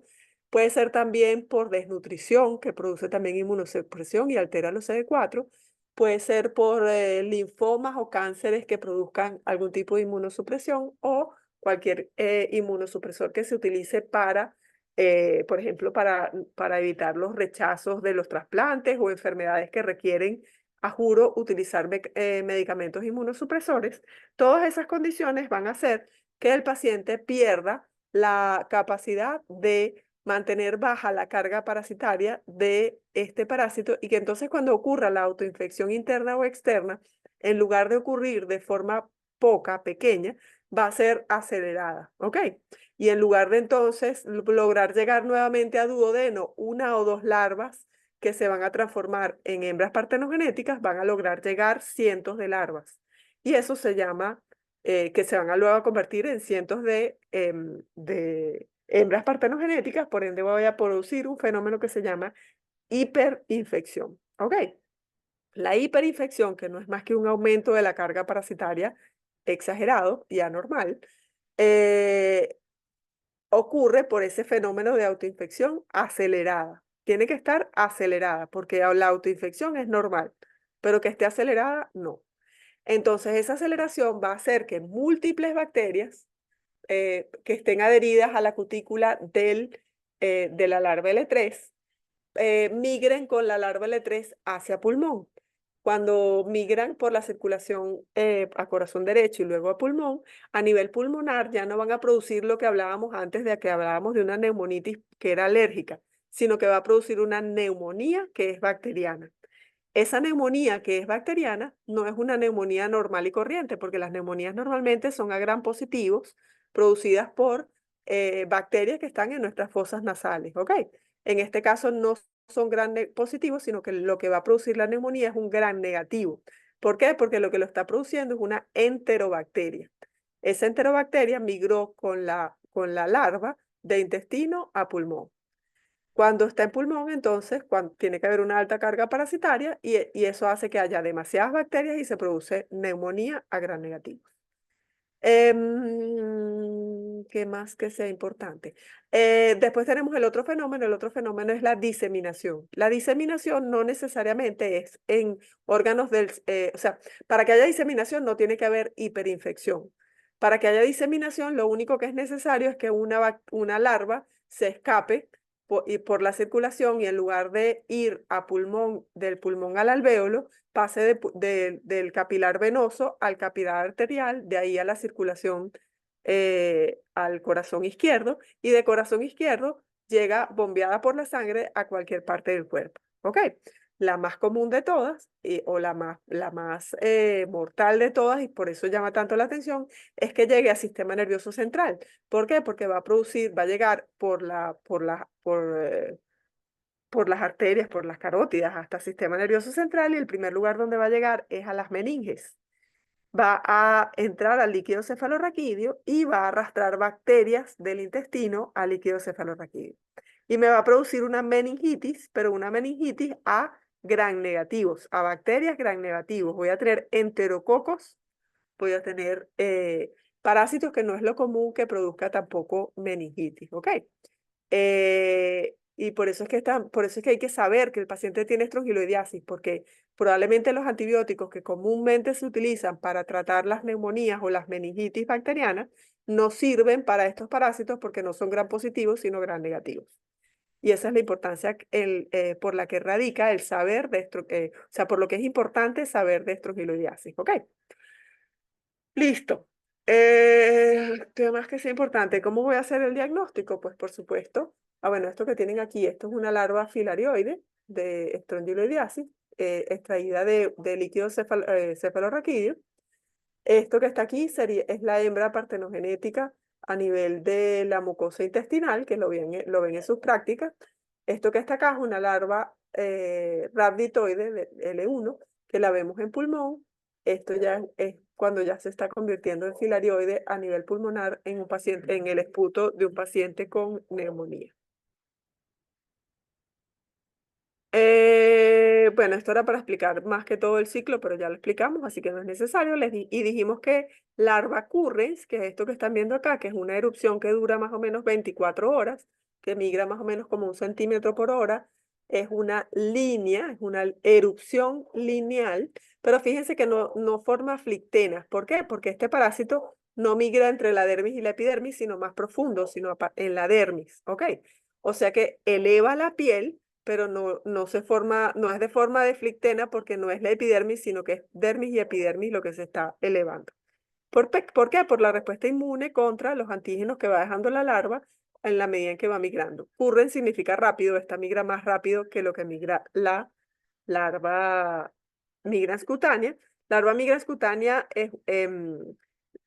A: Puede ser también por desnutrición, que produce también inmunosupresión y altera los CD4. Puede ser por linfomas o cánceres que produzcan algún tipo de inmunosupresión o cualquier inmunosupresor que se utilice por ejemplo, para evitar los rechazos de los trasplantes o enfermedades que requieren, a juro, utilizar medicamentos inmunosupresores. Todas esas condiciones van a hacer que el paciente pierda la capacidad de mantener baja la carga parasitaria de este parásito y que entonces cuando ocurra la autoinfección interna o externa, en lugar de ocurrir de forma pequeña, va a ser acelerada, ¿ok? Y en lugar de entonces lograr llegar nuevamente a duodeno, 1 o 2 larvas que se van a transformar en hembras partenogenéticas, van a lograr llegar cientos de larvas. Y eso se llama, que se van a luego a convertir en cientos de hembras partenogenéticas, por ende voy a producir un fenómeno que se llama hiperinfección, ¿ok? La hiperinfección, que no es más que un aumento de la carga parasitaria exagerado y anormal, ocurre por ese fenómeno de autoinfección acelerada. Tiene que estar acelerada, porque la autoinfección es normal, pero que esté acelerada, no. Entonces, esa aceleración va a hacer que múltiples bacterias que estén adheridas a la cutícula de la larva L3 migren con la larva L3 hacia pulmón. Cuando migran por la circulación a corazón derecho y luego a pulmón, a nivel pulmonar ya no van a producir lo que hablábamos antes de que hablábamos de una neumonitis que era alérgica, sino que va a producir una neumonía que es bacteriana. Esa neumonía que es bacteriana no es una neumonía normal y corriente, porque las neumonías normalmente son a gram positivos producidas por bacterias que están en nuestras fosas nasales, ¿ok? En este caso no son gram positivos, sino que lo que va a producir la neumonía es un gram negativo. ¿Por qué? Porque lo que lo está produciendo es una enterobacteria. Esa enterobacteria migró con la larva de intestino a pulmón. Cuando está en pulmón, entonces tiene que haber una alta carga parasitaria y eso hace que haya demasiadas bacterias y se produce neumonía a gram negativo. ¿Qué más que sea importante? Después tenemos el otro fenómeno es la diseminación. La diseminación no necesariamente es en órganos o sea, para que haya diseminación no tiene que haber hiperinfección. Para que haya diseminación, lo único que es necesario es que una larva se escape por la circulación y en lugar de ir del pulmón al alvéolo, pase del capilar venoso al capilar arterial, de ahí a la circulación al corazón izquierdo, y de corazón izquierdo llega bombeada por la sangre a cualquier parte del cuerpo. ¿Ok? La más común de todas, o la más mortal de todas, y por eso llama tanto la atención, es que llegue al sistema nervioso central. ¿Por qué? Porque va a llegar por las arterias, por las carótidas, hasta el sistema nervioso central, y el primer lugar donde va a llegar es a las meninges. Va a entrar al líquido cefalorraquídeo y va a arrastrar bacterias del intestino al líquido cefalorraquídeo. Y me va a producir una meningitis, pero una meningitis a gram negativos, a bacterias gram negativos. Voy a tener enterococos, voy a tener parásitos que no es lo común que produzca tampoco meningitis, ¿ok? Y por eso es que hay que saber que el paciente tiene estrongiloidiasis, porque probablemente los antibióticos que comúnmente se utilizan para tratar las neumonías o las meningitis bacterianas no sirven para estos parásitos porque no son gram positivos, sino gram negativos. Y esa es la importancia por la que radica el saber o sea, por lo que es importante saber de estrongiloidiasis, ¿ok? Listo. Temas que sea importante. ¿Cómo voy a hacer el diagnóstico? Pues por supuesto. Bueno, esto que tienen aquí, esto es una larva filarioide de Strongyloidiasis, extraída de líquido cefalorraquídeo. Esto que está aquí es la hembra partenogenética a nivel de la mucosa intestinal, que lo ven en sus prácticas. Esto que está acá es una larva rhabditoide de L1, que la vemos en pulmón. Esto ya es cuando ya se está convirtiendo en filarioide a nivel pulmonar en un paciente, en el esputo de un paciente con neumonía. Bueno, esto era para explicar más que todo el ciclo, pero ya lo explicamos, así que no es necesario. Y dijimos que larva currens, que es esto que están viendo acá, que es una erupción que dura más o menos 24 horas, que migra más o menos como 1 centímetro por hora, es una línea, es una erupción lineal, pero fíjense que no forma flictenas. ¿Por qué? Porque este parásito no migra entre la dermis y la epidermis, sino más profundo, sino en la dermis, ¿ok? O sea que eleva la piel, pero no se forma, no es de forma de flictena porque no es la epidermis, sino que es dermis y epidermis lo que se está elevando. ¿Por qué? Por la respuesta inmune contra los antígenos que va dejando la larva en la medida en que va migrando. Curren significa rápido, esta migra más rápido que lo que migra la larva migrans cutánea. Larva migrans cutánea es,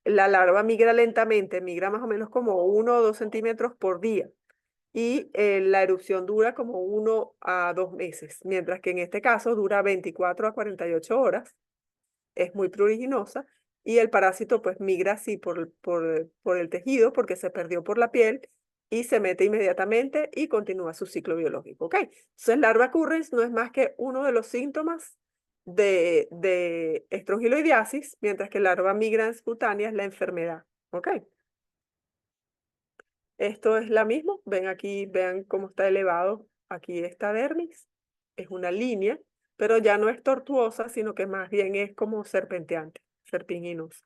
A: la larva migra lentamente, migra más o menos como 1 o 2 centímetros por día. Y la erupción dura como 1 a 2 meses, mientras que en este caso dura 24 a 48 horas, es muy pruriginosa, y el parásito pues migra así por el tejido porque se perdió por la piel y se mete inmediatamente y continúa su ciclo biológico, ¿ok? Entonces, larva currens no es más que uno de los síntomas de Strongyloidiasis, mientras que larva migrans cutánea es la enfermedad, ¿ok? Esto es la misma. Ven aquí, vean cómo está elevado. Aquí esta dermis. Es una línea, pero ya no es tortuosa, sino que más bien es como serpenteante, serpinginosa.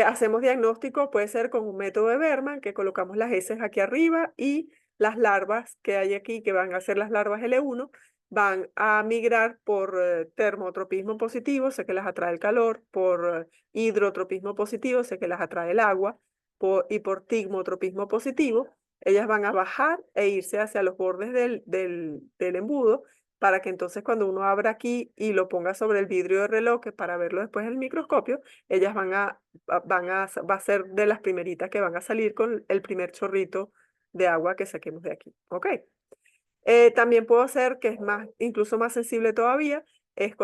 A: Hacemos diagnóstico, puede ser con un método de Berman, que colocamos las heces aquí arriba y las larvas que hay aquí, que van a ser las larvas L1, van a migrar por termotropismo positivo, sé que las atrae el calor, por hidrotropismo positivo, sé que las atrae el agua, y por tigmotropismo positivo, ellas van a bajar e irse hacia los bordes del embudo, para que entonces cuando uno abra aquí y lo ponga sobre el vidrio de reloj, que para verlo después en el microscopio, ellas va a ser de las primeritas que van a salir con el primer chorrito de agua que saquemos de aquí, ¿ok? También puedo hacer, que es incluso más sensible todavía, es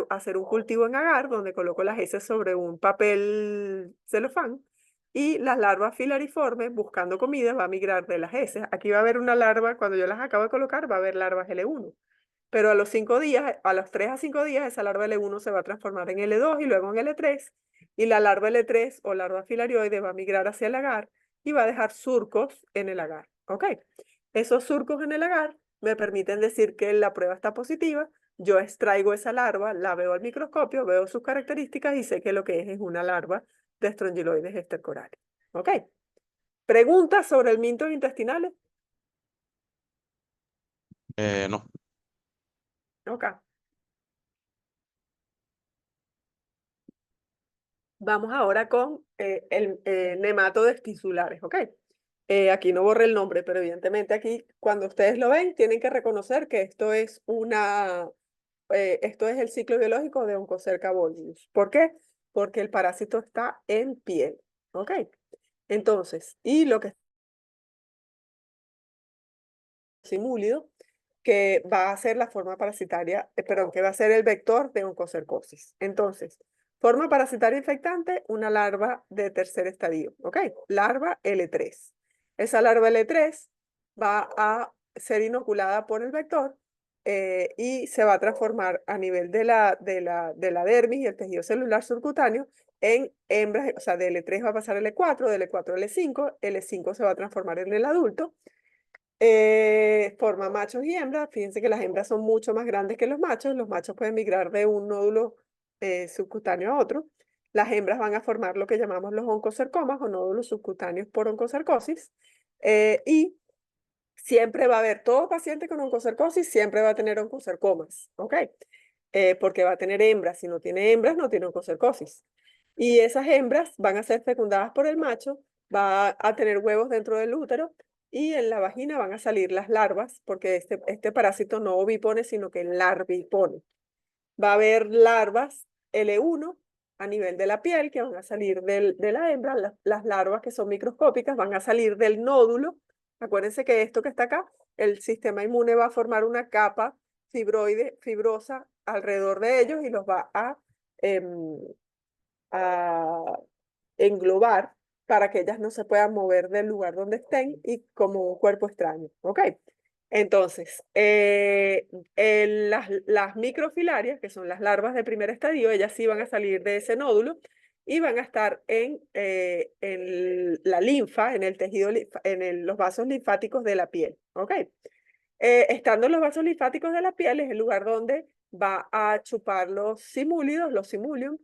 A: hacer un cultivo en agar, donde coloco las heces sobre un papel celofán, y las larvas filariformes, buscando comida, va a migrar de las heces. Aquí va a haber una larva, cuando yo las acabo de colocar, va a haber larvas L1. Pero a los 5 días, a los 3 a 5 días, esa larva L1 se va a transformar en L2 y luego en L3, y la larva L3 o larva filarioide va a migrar hacia el agar y va a dejar surcos en el agar, ¿ok? Esos surcos en el agar me permiten decir que la prueba está positiva, yo extraigo esa larva, la veo al microscopio, veo sus características y sé que lo que es una larva de Strongyloides estercorales, ¿ok? ¿Preguntas sobre el mintos intestinales?
B: No.
A: Ok. Vamos ahora con el nematodes tisulares, ¿ok? Aquí no borré el nombre, pero evidentemente aquí cuando ustedes lo ven tienen que reconocer que esto es esto es el ciclo biológico de Onchocerca bovius. ¿Por qué? Porque el parásito está en piel, ¿ok? Entonces, y lo que es simúlido, que va a ser la forma parasitaria, perdón, que va a ser el vector de oncocercosis. Entonces, forma parasitaria infectante, una larva de tercer estadio, ¿ok? Larva L3. Esa larva L3 va a ser inoculada por el vector y se va a transformar a nivel de la dermis y el tejido celular subcutáneo en hembras, o sea, de L3 va a pasar a L4, de L4 a L5, L5 se va a transformar en el adulto. Forma machos y hembras. Fíjense que las hembras son mucho más grandes que los machos pueden migrar de un nódulo subcutáneo a otro. Las hembras van a formar lo que llamamos los oncocercomas o nódulos subcutáneos por oncocercosis, y siempre va a haber, todo paciente con oncocercosis siempre va a tener oncocercomas, ¿ok? porque va a tener hembras. Si no tiene hembras, no tiene oncocercosis. Y esas hembras van a ser fecundadas por el macho, va a tener huevos dentro del útero y en la vagina van a salir las larvas, porque este parásito no ovipone, sino que larvipone. Va a haber larvas L1 a nivel de la piel que van a salir de la hembra. Las larvas que son microscópicas van a salir del nódulo. Acuérdense que esto que está acá, el sistema inmune va a formar una capa fibrosa alrededor de ellos y los va a englobar para que ellas no se puedan mover del lugar donde estén y como un cuerpo extraño. ¿Ok? Entonces, las microfilarias, que son las larvas de primer estadio, ellas sí van a salir de ese nódulo y van a estar en la linfa, en el tejido, los vasos linfáticos de la piel. ¿Ok? Estando en los vasos linfáticos de la piel es el lugar donde va a chupar los simúlidos, los simulium.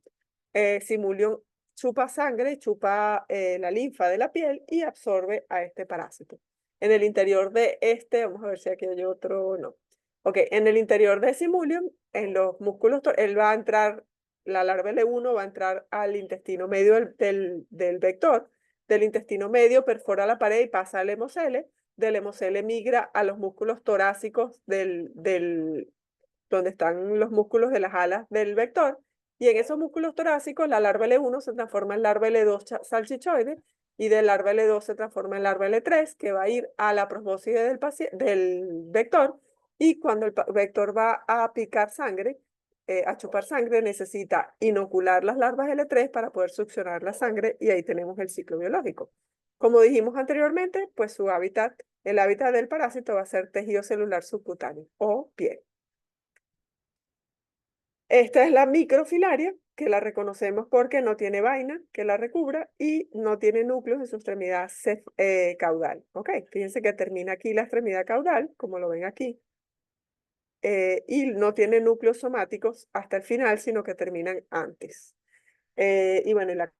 A: Simulium chupa sangre, chupa la linfa de la piel y absorbe a este parásito. En el interior de vamos a ver si aquí hay otro, no. Ok, en el interior de Simulium, en los músculos, él va a entrar, la larva L1 va a entrar al intestino medio del vector. Del intestino medio perfora la pared y pasa al hemocele. Del hemocele migra a los músculos torácicos donde están los músculos de las alas del vector. Y en esos músculos torácicos, la larva L1 se transforma en larva L2 salchichoide y de larva L2 se transforma en larva L3, que va a ir a la probóscide del vector. Y cuando el vector va a picar sangre, a chupar sangre, necesita inocular las larvas L3 para poder succionar la sangre y ahí tenemos el ciclo biológico. Como dijimos anteriormente, pues el hábitat del parásito va a ser tejido celular subcutáneo o piel. Esta es la microfilaria, que la reconocemos porque no tiene vaina que la recubra y no tiene núcleos en su extremidad caudal. ¿Ok? Fíjense que termina aquí la extremidad caudal, como lo ven aquí, y no tiene núcleos somáticos hasta el final, sino que terminan antes. Y bueno, la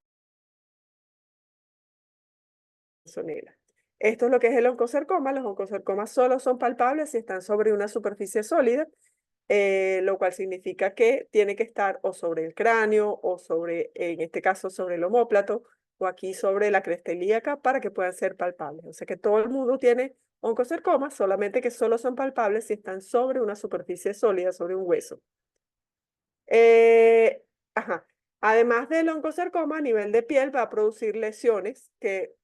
A: sonela. Esto es lo que es el oncocercoma. Los oncocercomas solo son palpables si están sobre una superficie sólida. Lo cual significa que tiene que estar o sobre el cráneo o sobre, en este caso, sobre el omóplato o aquí sobre la cresta ilíaca para que puedan ser palpables. O sea que todo el mundo tiene oncocercomas, solamente que solo son palpables si están sobre una superficie sólida, sobre un hueso. Ajá. Además del oncocercoma, a nivel de piel va a producir lesiones que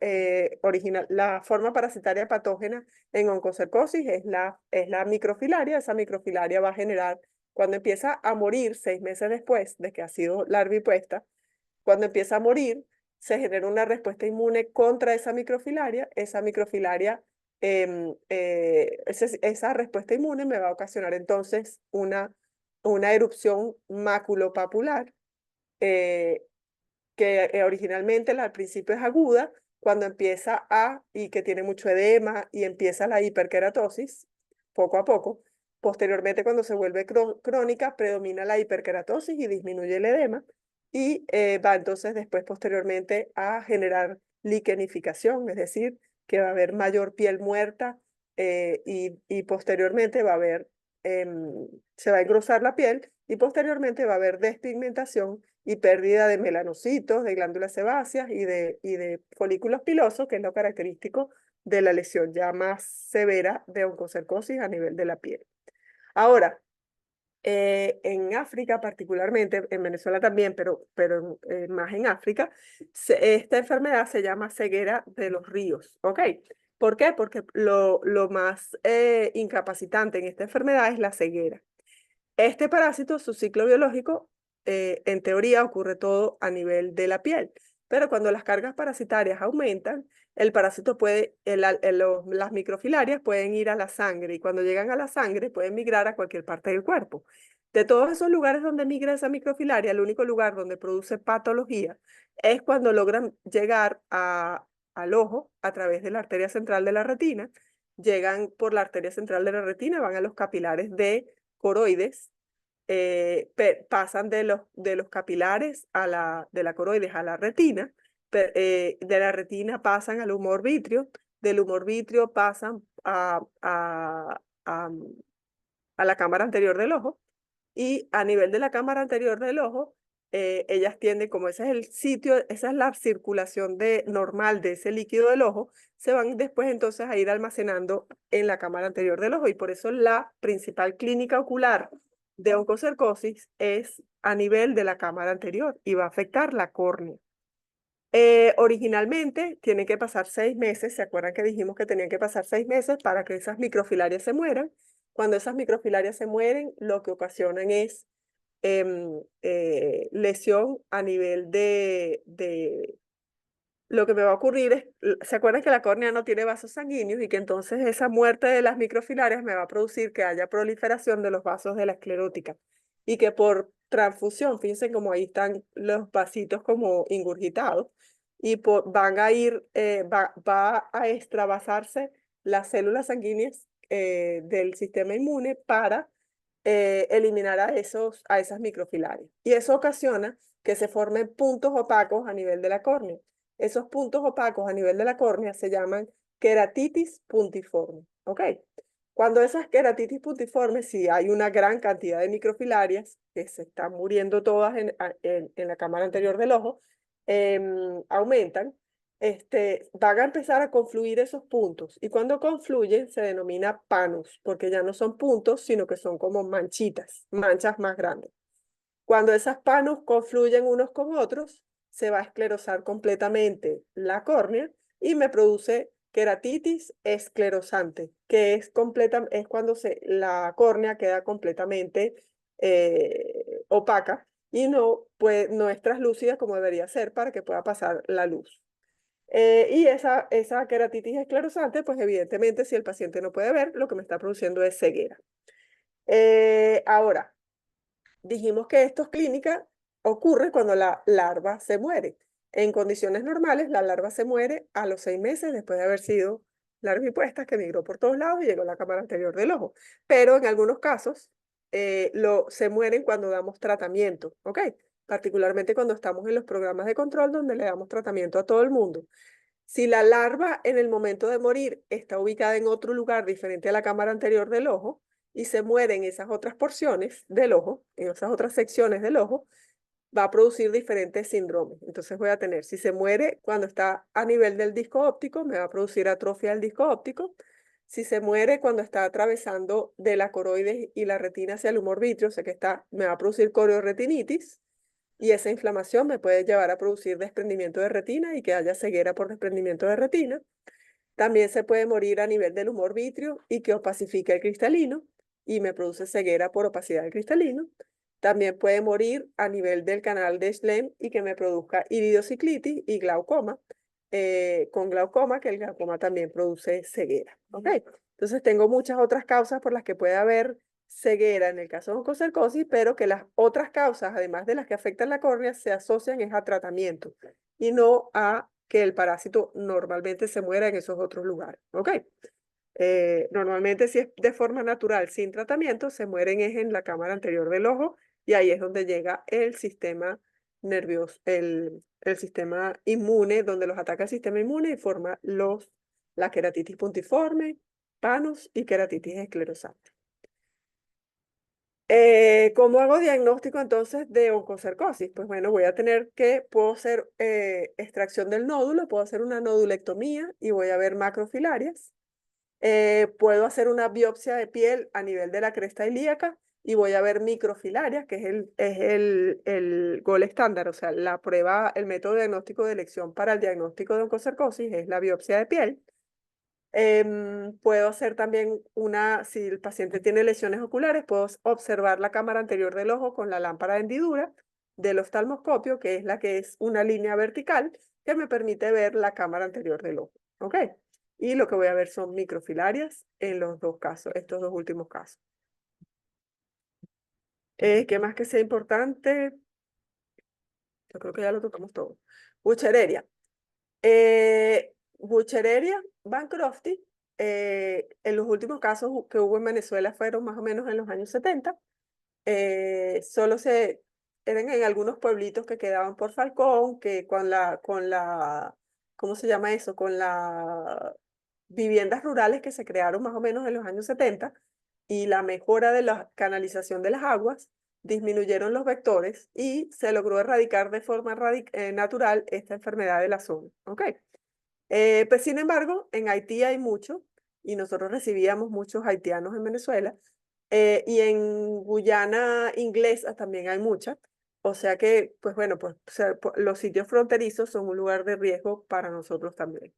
A: la forma parasitaria patógena en oncocercosis es la microfilaria. Esa microfilaria va a generar, cuando empieza a morir 6 meses después de que ha sido larvipuesta, cuando empieza a morir, se genera una respuesta inmune contra esa microfilaria. Esa microfilaria, esa respuesta inmune me va a ocasionar entonces una erupción maculopapular que originalmente al principio es aguda, cuando empieza y que tiene mucho edema y empieza la hiperkeratosis, poco a poco. Posteriormente, cuando se vuelve crónica, predomina la hiperkeratosis y disminuye el edema y va entonces después posteriormente a generar liquenificación, es decir, que va a haber mayor piel muerta y posteriormente va a haber, se va a engrosar la piel y posteriormente va a haber despigmentación y pérdida de melanocitos, de glándulas sebáceas y de folículos pilosos, que es lo característico de la lesión ya más severa de oncocercosis a nivel de la piel. Ahora, en África particularmente, en Venezuela también, pero más en África, esta enfermedad se llama ceguera de los ríos, ¿ok? ¿Por qué? Porque lo más incapacitante en esta enfermedad es la ceguera. Este parásito, su ciclo biológico, en teoría ocurre todo a nivel de la piel, pero cuando las cargas parasitarias aumentan, el parásito las microfilarias pueden ir a la sangre y cuando llegan a la sangre pueden migrar a cualquier parte del cuerpo. De todos esos lugares donde migra esa microfilaria, el único lugar donde produce patología es cuando logran llegar al ojo a través de la arteria central de la retina, llegan por la arteria central de la retina, van a los capilares de coroides, pasan de los capilares de la coroides a la retina, de la retina pasan al humor vítreo, del humor vítreo pasan a la cámara anterior del ojo y a nivel de la cámara anterior del ojo, ellas tienden, como ese es el sitio, esa es la circulación normal de ese líquido del ojo, se van después entonces a ir almacenando en la cámara anterior del ojo, y por eso la principal clínica ocular de oncocercosis es a nivel de la cámara anterior y va a afectar la córnea. Originalmente tienen que pasar 6 meses, ¿se acuerdan que dijimos que tenían que pasar 6 meses para que esas microfilarias se mueran? Cuando esas microfilarias se mueren, lo que ocasionan es lesión a nivel lo que me va a ocurrir es, ¿se acuerdan que la córnea no tiene vasos sanguíneos y que entonces esa muerte de las microfilarias me va a producir que haya proliferación de los vasos de la esclerótica y que por transfusión, fíjense como ahí están los vasitos como ingurgitados y van a ir, va a extravasarse las células sanguíneas del sistema inmune para eliminar a esas microfilarias. Y eso ocasiona que se formen puntos opacos a nivel de la córnea. Esos puntos opacos a nivel de la córnea se llaman queratitis puntiforme. ¿Ok? Cuando esas queratitis puntiformes, si hay una gran cantidad de microfilarias que se están muriendo todas en la cámara anterior del ojo, aumentan, van a empezar a confluir esos puntos. Y cuando confluyen se denomina panos, porque ya no son puntos, sino que son como manchitas, manchas más grandes. Cuando esas panos confluyen unos con otros, se va a esclerosar completamente la córnea y me produce queratitis esclerosante, que es cuando la córnea queda completamente opaca y no es translúcida como debería ser para que pueda pasar la luz. Y esa queratitis esclerosante, pues evidentemente si el paciente no puede ver, lo que me está produciendo es ceguera. Ahora, dijimos que esto es clínica, ocurre cuando la larva se muere. En condiciones normales, la larva se muere a los 6 meses después de haber sido larvipuesta, que migró por todos lados y llegó a la cámara anterior del ojo. Pero en algunos casos, se mueren cuando damos tratamiento, ¿ok? Particularmente cuando estamos en los programas de control donde le damos tratamiento a todo el mundo. Si la larva en el momento de morir está ubicada en otro lugar diferente a la cámara anterior del ojo y se muere en esas otras porciones del ojo, en esas otras secciones del ojo, va a producir diferentes síndromes. Entonces voy a tener, si se muere cuando está a nivel del disco óptico, me va a producir atrofia del disco óptico. Si se muere cuando está atravesando de la coroides y la retina hacia el humor vítreo, o sea que me va a producir corioretinitis. Y esa inflamación me puede llevar a producir desprendimiento de retina y que haya ceguera por desprendimiento de retina. También se puede morir a nivel del humor vítreo y que opacifique el cristalino y me produce ceguera por opacidad del cristalino. También puede morir a nivel del canal de Schlemm y que me produzca iridociclitis y glaucoma, con glaucoma, que el glaucoma también produce ceguera. ¿Ok? Entonces tengo muchas otras causas por las que puede haber ceguera en el caso de oncocercosis, pero que las otras causas, además de las que afectan la córnea, se asocian a tratamiento y no a que el parásito normalmente se muera en esos otros lugares. ¿Ok? Normalmente si es de forma natural, sin tratamiento, se mueren es en la cámara anterior del ojo y ahí es donde llega el sistema nervioso, el sistema inmune, donde los ataca el sistema inmune y forma la queratitis puntiforme, panos y queratitis esclerosante. ¿Cómo hago diagnóstico entonces de oncocercosis? Pues bueno, puedo hacer extracción del nódulo, puedo hacer una nodulectomía y voy a ver macrofilarias. Puedo hacer una biopsia de piel a nivel de la cresta ilíaca y voy a ver microfilarias, que es el gold estándar, o sea, el método de diagnóstico de elección para el diagnóstico de oncocercosis es la biopsia de piel. Puedo hacer también si el paciente tiene lesiones oculares, puedo observar la cámara anterior del ojo con la lámpara de hendidura del oftalmoscopio, que es una línea vertical que me permite ver la cámara anterior del ojo. ¿Ok? Y lo que voy a ver son microfilarias en los dos casos, estos dos últimos casos. ¿Qué más que sea importante? Yo creo que ya lo tocamos todo. Buchereria. Buchereria bancrofti, en los últimos casos que hubo en Venezuela fueron más o menos en los años 70. Eran en algunos pueblitos que quedaban por Falcón, que ¿cómo se llama eso? Con las viviendas rurales que se crearon más o menos en los años 70 y la mejora de la canalización de las aguas, disminuyeron los vectores y se logró erradicar de forma natural esta enfermedad de la zona. ¿Ok? Pues sin embargo, en Haití hay mucho, y nosotros recibíamos muchos haitianos en Venezuela, y en Guyana inglesa también hay muchas. O sea que, pues bueno, pues los sitios fronterizos son un lugar de riesgo para nosotros también.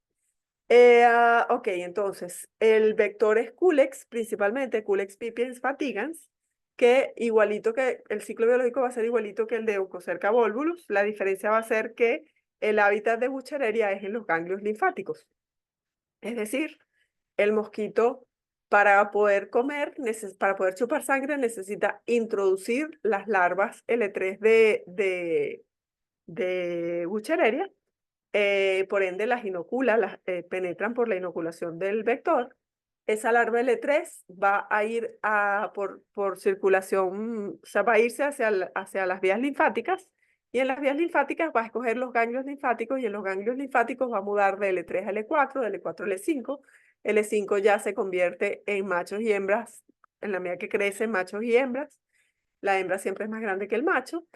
A: Ok, entonces, el vector es Culex, principalmente Culex pipiens fatigans, que igualito que el ciclo biológico va a ser igualito que el de Onchocerca volvulus. La diferencia va a ser que el hábitat de Buchereria es en los ganglios linfáticos. Es decir, el mosquito para poder comer, para poder chupar sangre, necesita introducir las larvas L3 de Buchereria. Por ende, las inocula, penetran por la inoculación del vector. Esa larva L3 va a ir por circulación, o sea, va a irse hacia las vías linfáticas, y en las vías linfáticas va a escoger los ganglios linfáticos, y en los ganglios linfáticos va a mudar de L3 a L4, de L4 a L5. L5 ya se convierte en machos y hembras, en la medida que crecen machos y hembras. La hembra siempre es más grande que el macho.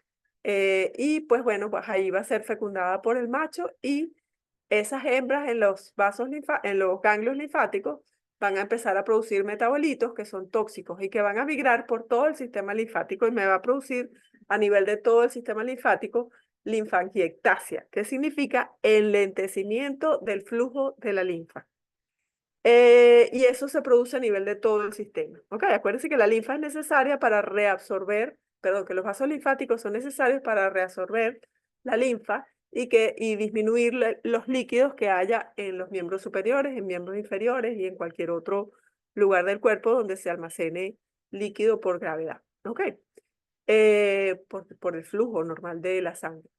A: Y pues bueno, pues ahí va a ser fecundada por el macho, y esas hembras en los en los ganglios linfáticos van a empezar a producir metabolitos que son tóxicos y que van a migrar por todo el sistema linfático, y me va a producir a nivel de todo el sistema linfático linfangiectasia, que significa enlentecimiento del flujo de la linfa. Y eso se produce a nivel de todo el sistema. ¿Ok? Acuérdense que la linfa es necesaria para reabsorber, perdón, que los vasos linfáticos son necesarios para reabsorber la linfa y disminuir los líquidos que haya en los miembros superiores, en miembros inferiores y en cualquier otro lugar del cuerpo donde se almacene líquido por gravedad. ¿Ok? Por el flujo normal de la sangre.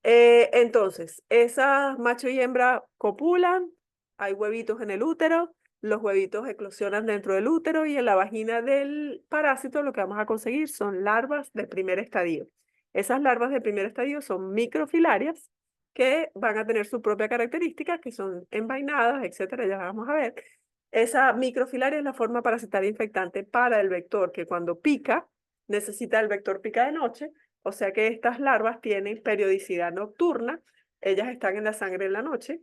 A: Entonces, esas macho y hembra copulan, hay huevitos en el útero, los huevitos eclosionan dentro del útero, y en la vagina del parásito lo que vamos a conseguir son larvas de primer estadio. Esas larvas de primer estadio son microfilarias que van a tener su propia característica, que son envainadas, etcétera, ya vamos a ver. Esa microfilaria es la forma parasitaria infectante para el vector, que cuando pica, necesita el vector pica de noche. O sea que estas larvas tienen periodicidad nocturna, ellas están en la sangre en la noche.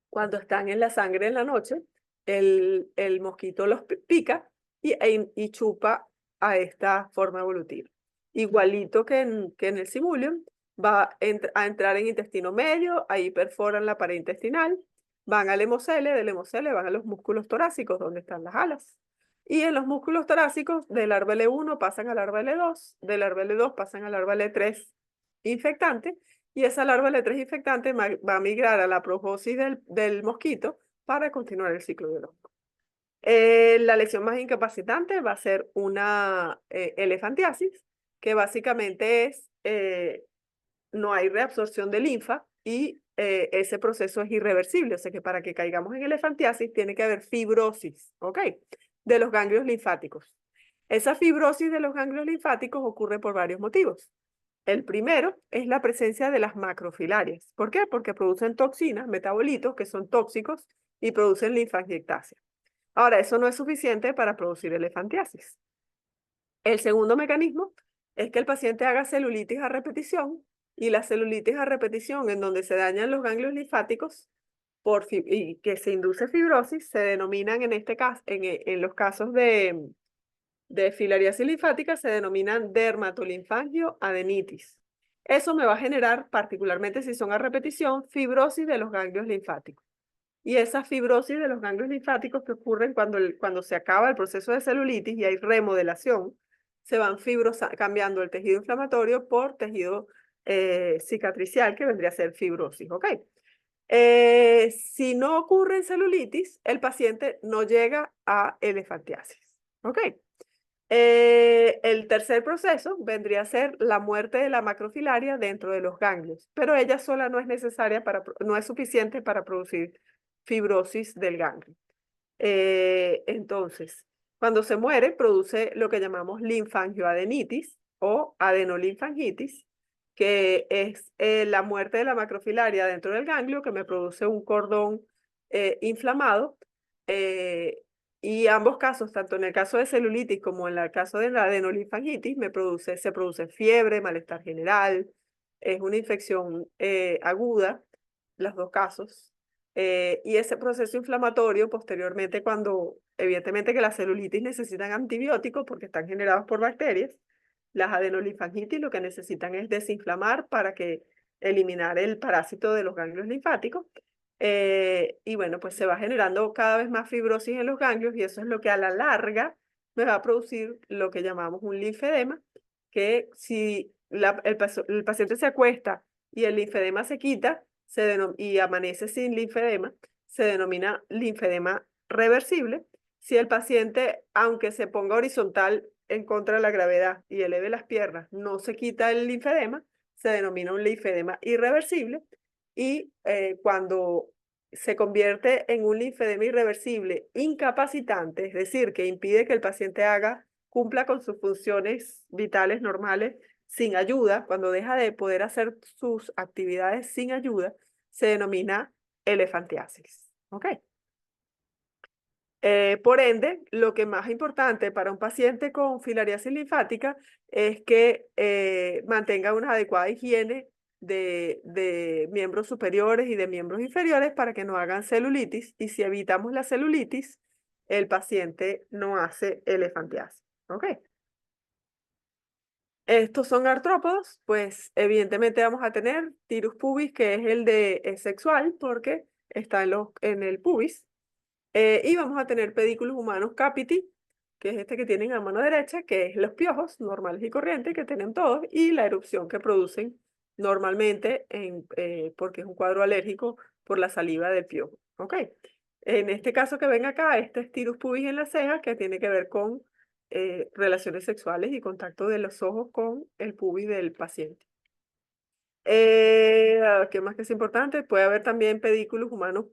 A: Cuando están en la sangre en la noche, el mosquito los pica y chupa a esta forma evolutiva. Igualito que en el simulium, va a entrar en intestino medio, ahí perforan la pared intestinal, van al hemocele, del hemocele van a los músculos torácicos donde están las alas. Y en los músculos torácicos, del larva L1 pasan al larva L2, del larva L2 pasan al larva L3 infectante, y esa larva L3 infectante va a migrar a la profosis del mosquito para continuar el ciclo biológico. La lesión más incapacitante va a ser una elefantiasis, que básicamente es, no hay reabsorción de linfa, y ese proceso es irreversible. O sea que para que caigamos en elefantiasis tiene que haber fibrosis, ¿ok? De los ganglios linfáticos. Esa fibrosis de los ganglios linfáticos ocurre por varios motivos. El primero es la presencia de las macrofilarias. ¿Por qué? Porque producen toxinas, metabolitos que son tóxicos y producen linfangiectasia. Ahora, eso no es suficiente para producir elefantiasis. El segundo mecanismo es que el paciente haga celulitis a repetición, y la celulitis a repetición en donde se dañan los ganglios linfáticos y que se induce fibrosis se denominan en este caso, en los casos de filariasis linfática, se denominan dermatolinfangioadenitis. Eso me va a generar, particularmente si son a repetición, fibrosis de los ganglios linfáticos. Y esa fibrosis de los ganglios linfáticos que ocurren cuando se acaba el proceso de celulitis y hay remodelación, se van cambiando el tejido inflamatorio por tejido cicatricial, que vendría a ser fibrosis, ¿ok? Si no ocurre en celulitis, el paciente no llega a elefantiasis, ¿ok? El tercer proceso vendría a ser la muerte de la macrofilaria dentro de los ganglios, pero ella sola no es necesaria no es suficiente para producir fibrosis del ganglio. Entonces, cuando se muere, produce lo que llamamos linfangioadenitis o adenolinfangitis, que es la muerte de la macrofilaria dentro del ganglio, que me produce un cordón inflamado, Y ambos casos, tanto en el caso de celulitis como en el caso de la adenolinfangitis, se produce fiebre, malestar general, es una infección aguda, los dos casos. Y ese proceso inflamatorio, posteriormente, cuando evidentemente que las celulitis necesitan antibióticos porque están generados por bacterias, las adenolinfangitis lo que necesitan es desinflamar para que eliminar el parásito de los ganglios linfáticos. Y bueno, pues se va generando cada vez más fibrosis en los ganglios y eso es lo que a la larga me va a producir lo que llamamos un linfedema, que si el paciente se acuesta y el linfedema se quita y amanece sin linfedema, se denomina linfedema reversible. Si el paciente, aunque se ponga horizontal en contra de la gravedad y eleve las piernas, no se quita el linfedema, se denomina un linfedema irreversible. Y cuando se convierte en un linfedema irreversible incapacitante, es decir, que impide que el paciente cumpla con sus funciones vitales normales sin ayuda, cuando deja de poder hacer sus actividades sin ayuda, se denomina elefantiasis. ¿Ok? Por ende, lo que más importante para un paciente con filariasis linfática es que mantenga una adecuada higiene de miembros superiores y de miembros inferiores para que no hagan celulitis. Y si evitamos la celulitis, el paciente no hace elefantiasis. ¿Ok? Estos son artrópodos, pues evidentemente vamos a tener tirus pubis, que es el de sexual, porque está en el pubis. Y vamos a tener pedículos humanos capiti, que es este que tienen a mano derecha, que es los piojos normales y corrientes que tienen todos, y la erupción que producen normalmente porque es un cuadro alérgico por la saliva del piojo. ¿Ok? En este caso que ven acá, este es tirus pubis en la ceja, que tiene que ver con relaciones sexuales y contacto de los ojos con el pubis del paciente. ¿Qué más que es importante? Puede haber también pedículos humanos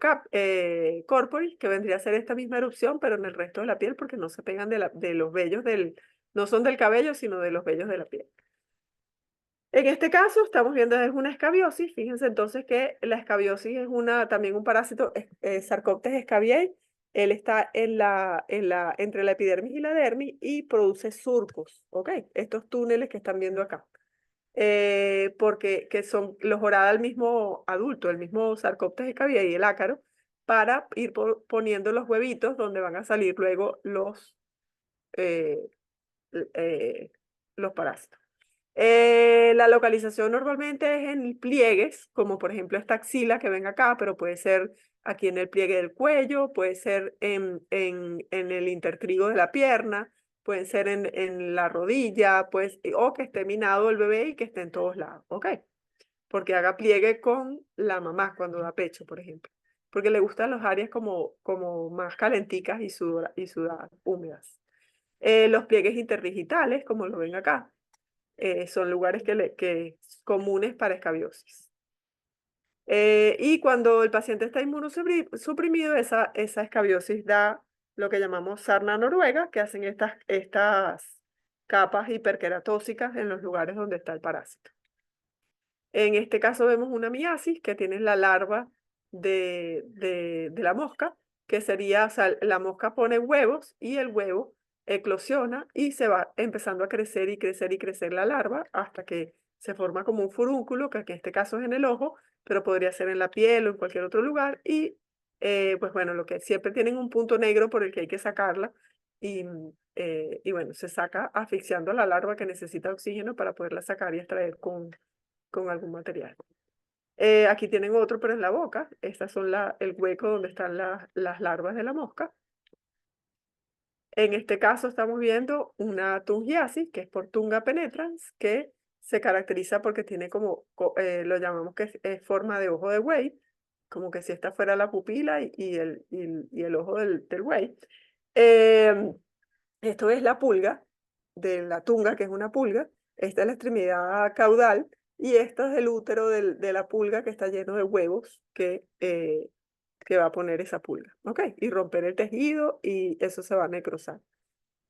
A: corporis, que vendría a ser esta misma erupción, pero en el resto de la piel, porque no se pegan de los vellos no son del cabello, sino de los vellos de la piel. En este caso, estamos viendo es una escabiosis. Fíjense entonces que la escabiosis es también un parásito, Sarcoptes scabiei. Él está entre la epidermis y la dermis y produce surcos, ¿ok? Estos túneles que están viendo acá. Porque son los orada al mismo adulto, el mismo Sarcoptes scabiei y el ácaro, para ir poniendo los huevitos donde van a salir luego eh, los parásitos. La localización normalmente es en pliegues, como por ejemplo esta axila que ven acá, pero puede ser aquí en el pliegue del cuello, puede ser en el intertrigo de la pierna, puede ser en la rodilla, pues, o que esté minado el bebé y que esté en todos lados, ¿ok? Porque haga pliegue con la mamá cuando da pecho, por ejemplo. Porque le gustan las áreas como más calenticas y sudadas, húmedas. Los pliegues interdigitales, como lo ven acá, son lugares que comunes para escabiosis. Y cuando el paciente está inmunosuprimido, esa escabiosis da lo que llamamos sarna noruega, que hacen estas capas hiperqueratóxicas en los lugares donde está el parásito. En este caso vemos una miasis que tiene la larva de la mosca, que sería, o sea, la mosca pone huevos y el huevo eclosiona y se va empezando a crecer y crecer y crecer la larva hasta que se forma como un furúnculo, que en este caso es en el ojo, pero podría ser en la piel o en cualquier otro lugar. Y pues bueno, lo que siempre tienen un punto negro por el que hay que sacarla y bueno, se saca asfixiando a la larva que necesita oxígeno para poderla sacar y extraer con algún material. Aquí tienen otro, pero en la boca. Estas son el hueco donde están las larvas de la mosca. En este caso estamos viendo una tungiasis, que es por Tunga penetrans, que se caracteriza porque tiene lo llamamos que es forma de ojo de buey, como que si esta fuera la pupila y el ojo del buey. Esto es la pulga de la tunga, que es una pulga. Esta es la extremidad caudal y esto es el útero de la pulga que está lleno de huevos que va a poner esa pulga, ¿ok? Y romper el tejido y eso se va a necrosar.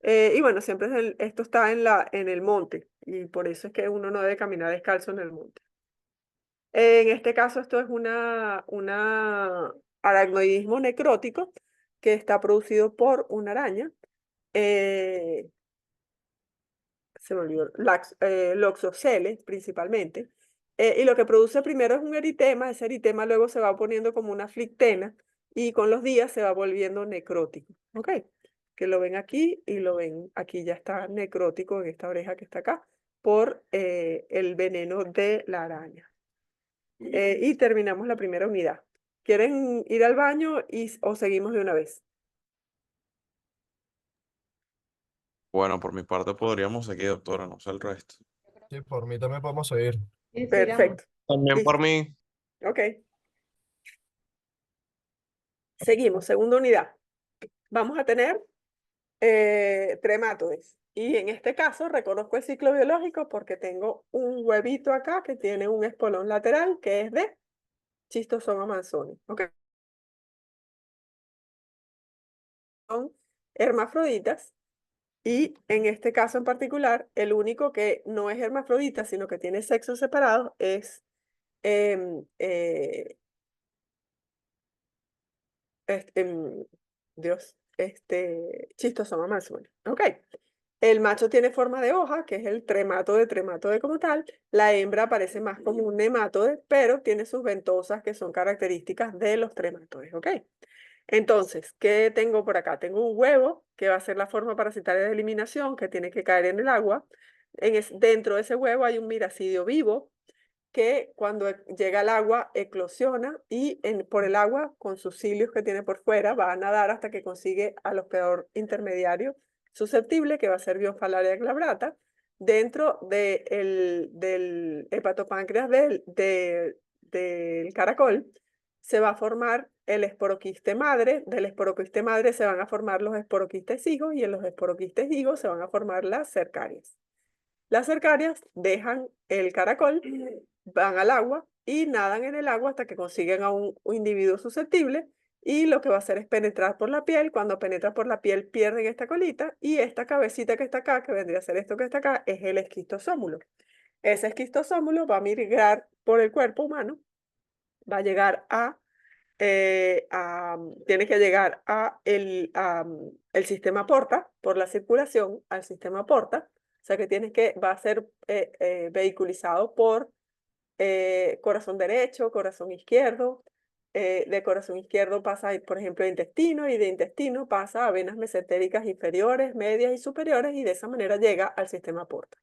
A: Y bueno, siempre esto está en el monte y por eso es que uno no debe caminar descalzo en el monte. En este caso esto es una aracnoidismo necrótico, que está producido por una araña. Se me olvidó, Loxosceles principalmente. Y lo que produce primero es un eritema, ese eritema luego se va poniendo como una flictena y con los días se va volviendo necrótico. ¿Ok? Que lo ven aquí y lo ven aquí, ya está necrótico en esta oreja que está acá por el veneno de la araña. Y terminamos la primera unidad. ¿Quieren ir al baño o seguimos de una vez?
B: Bueno, por mi parte podríamos seguir, doctora, no sé el resto.
F: Sí, por mí también podemos seguir.
D: Sí, sigamos.
A: Perfecto.
G: También por
A: Listo.
G: mí.
A: Ok. Seguimos, segunda unidad. Vamos a tener tremátodes. Y en este caso reconozco el ciclo biológico porque tengo un huevito acá que tiene un espolón lateral que es de Schistosoma manzoni. ¿Ok? Son hermafroditas. Y en este caso en particular, el único que no es hermafrodita, sino que tiene sexos separados, es Dios, Schistosoma manzoni. Ok. El macho tiene forma de hoja, que es el trematode como tal. La hembra parece más como un nemátode, pero tiene sus ventosas que son características de los trematodes. ¿Ok? Entonces, ¿qué tengo por acá? Tengo un huevo, que va a ser la forma parasitaria de eliminación, que tiene que caer en el agua. Dentro de ese huevo hay un miracidio vivo, que cuando llega al agua eclosiona y por el agua, con sus cilios que tiene por fuera, va a nadar hasta que consigue al hospedador intermediario susceptible, que va a ser Bionfalaria glabrata, dentro del hepatopáncreas del caracol. Se va a formar el esporoquiste madre, del esporoquiste madre se van a formar los esporoquistes higos y en los esporoquistes higos se van a formar las cercarias. Las cercarias dejan el caracol, van al agua y nadan en el agua hasta que consiguen a un individuo susceptible y lo que va a hacer es penetrar por la piel. Cuando penetra por la piel pierden esta colita y esta cabecita que está acá, que vendría a ser esto que está acá, es el esquistosómulo. Ese esquistosómulo va a migrar por el cuerpo humano, va a llegar tiene que llegar el sistema porta, por la circulación al sistema porta, o sea que va a ser vehiculizado por corazón derecho, corazón izquierdo, de corazón izquierdo pasa, por ejemplo, a intestino y de intestino pasa a venas mesentéricas inferiores, medias y superiores y de esa manera llega al sistema porta.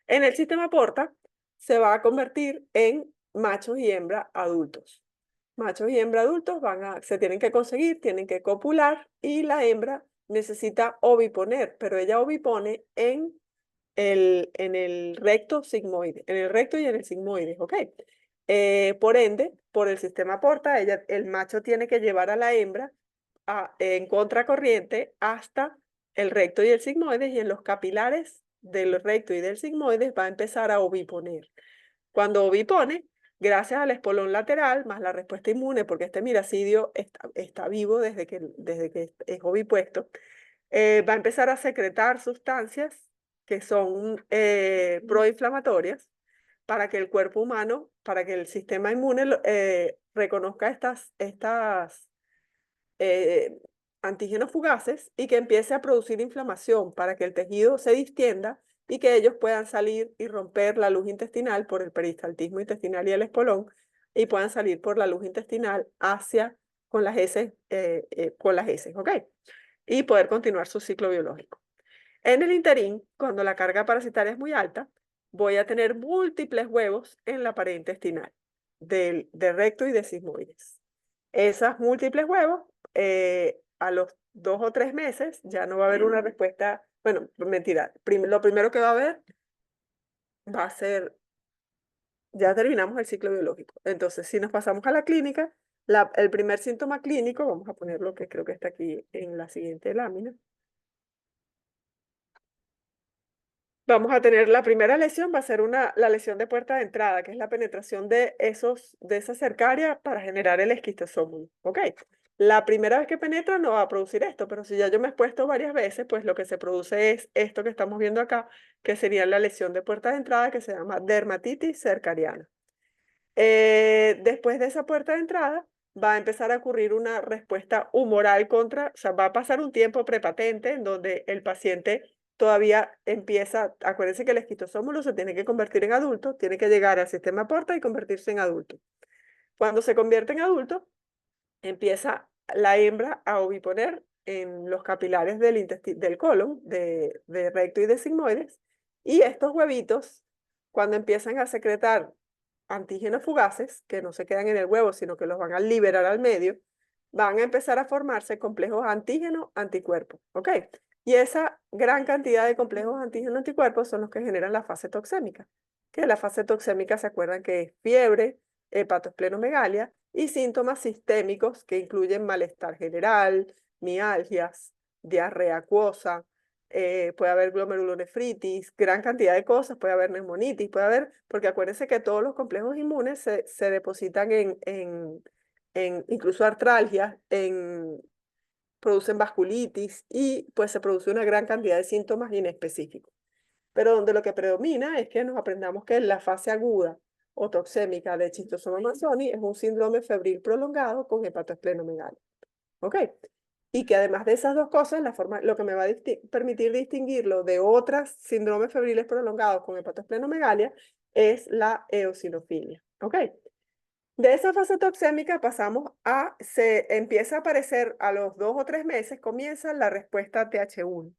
A: En el sistema porta se va a convertir en machos y hembra adultos. Machos y hembra adultos se tienen que conseguir, tienen que copular y la hembra necesita oviponer, pero ella ovipone en el recto sigmoide, en el recto y en el sigmoide, ¿ok? Por ende, por el sistema porta, el macho tiene que llevar a la hembra en contracorriente hasta el recto y el sigmoide y en los capilares del recto y del sigmoide va a empezar a oviponer. Cuando ovipone, gracias al espolón lateral más la respuesta inmune, porque este miracidio está vivo desde que es ovipuesto, va a empezar a secretar sustancias que son proinflamatorias para que el cuerpo humano, para que el sistema inmune reconozca estas antígenos fugaces y que empiece a producir inflamación para que el tejido se distienda y que ellos puedan salir y romper la luz intestinal por el peristaltismo intestinal y el espolón y puedan salir por la luz intestinal con las heces, ¿ok? Y poder continuar su ciclo biológico. En el interín, cuando la carga parasitaria es muy alta, voy a tener múltiples huevos en la pared intestinal del recto y de sigmoides. Esas múltiples huevos, a los 2 o 3 meses, ya no va a haber una respuesta, bueno, mentira, lo primero que va a haber va a ser, ya terminamos el ciclo biológico. Entonces, si nos pasamos a la clínica, el primer síntoma clínico, vamos a poner lo que creo que está aquí en la siguiente lámina. Vamos a tener la primera lesión, va a ser la lesión de puerta de entrada, que es la penetración de esa cercaria para generar el esquistosómulo. ¿Ok? La primera vez que penetra no va a producir esto, pero si ya yo me he expuesto varias veces, pues lo que se produce es esto que estamos viendo acá, que sería la lesión de puerta de entrada, que se llama dermatitis cercariana. Después de esa puerta de entrada, va a empezar a ocurrir una respuesta humoral contra, o sea, va a pasar un tiempo prepatente en donde el paciente todavía empieza, acuérdense que el esquistosómulo se tiene que convertir en adulto, tiene que llegar al sistema porta y convertirse en adulto. Cuando se convierte en adulto, empieza la hembra a oviponer en los capilares del colon, de recto y de sigmoides, y estos huevitos, cuando empiezan a secretar antígenos fugaces, que no se quedan en el huevo, sino que los van a liberar al medio, van a empezar a formarse complejos antígeno-anticuerpos, ¿ok? Y esa gran cantidad de complejos antígeno-anticuerpos son los que generan la fase toxémica, que la fase toxémica se acuerdan que es fiebre, hepatosplenomegalia y síntomas sistémicos que incluyen malestar general, mialgias, diarrea acuosa, puede haber glomerulonefritis, gran cantidad de cosas, puede haber neumonitis, puede haber, porque acuérdense que todos los complejos inmunes se depositan en incluso artralgias, producen vasculitis y pues se produce una gran cantidad de síntomas inespecíficos. Pero donde lo que predomina es que nos aprendamos que la fase aguda o toxémica de Schistosoma manzoni es un síndrome febril prolongado con hepatosplenomegalia. ¿Ok? Y que además de esas dos cosas, lo que me va a permitir distinguirlo de otras síndromes febriles prolongados con hepatosplenomegalia es la eosinofilia. ¿Ok? De esa fase toxémica pasamos se empieza a aparecer a los 2 o 3 meses, comienza la respuesta TH1.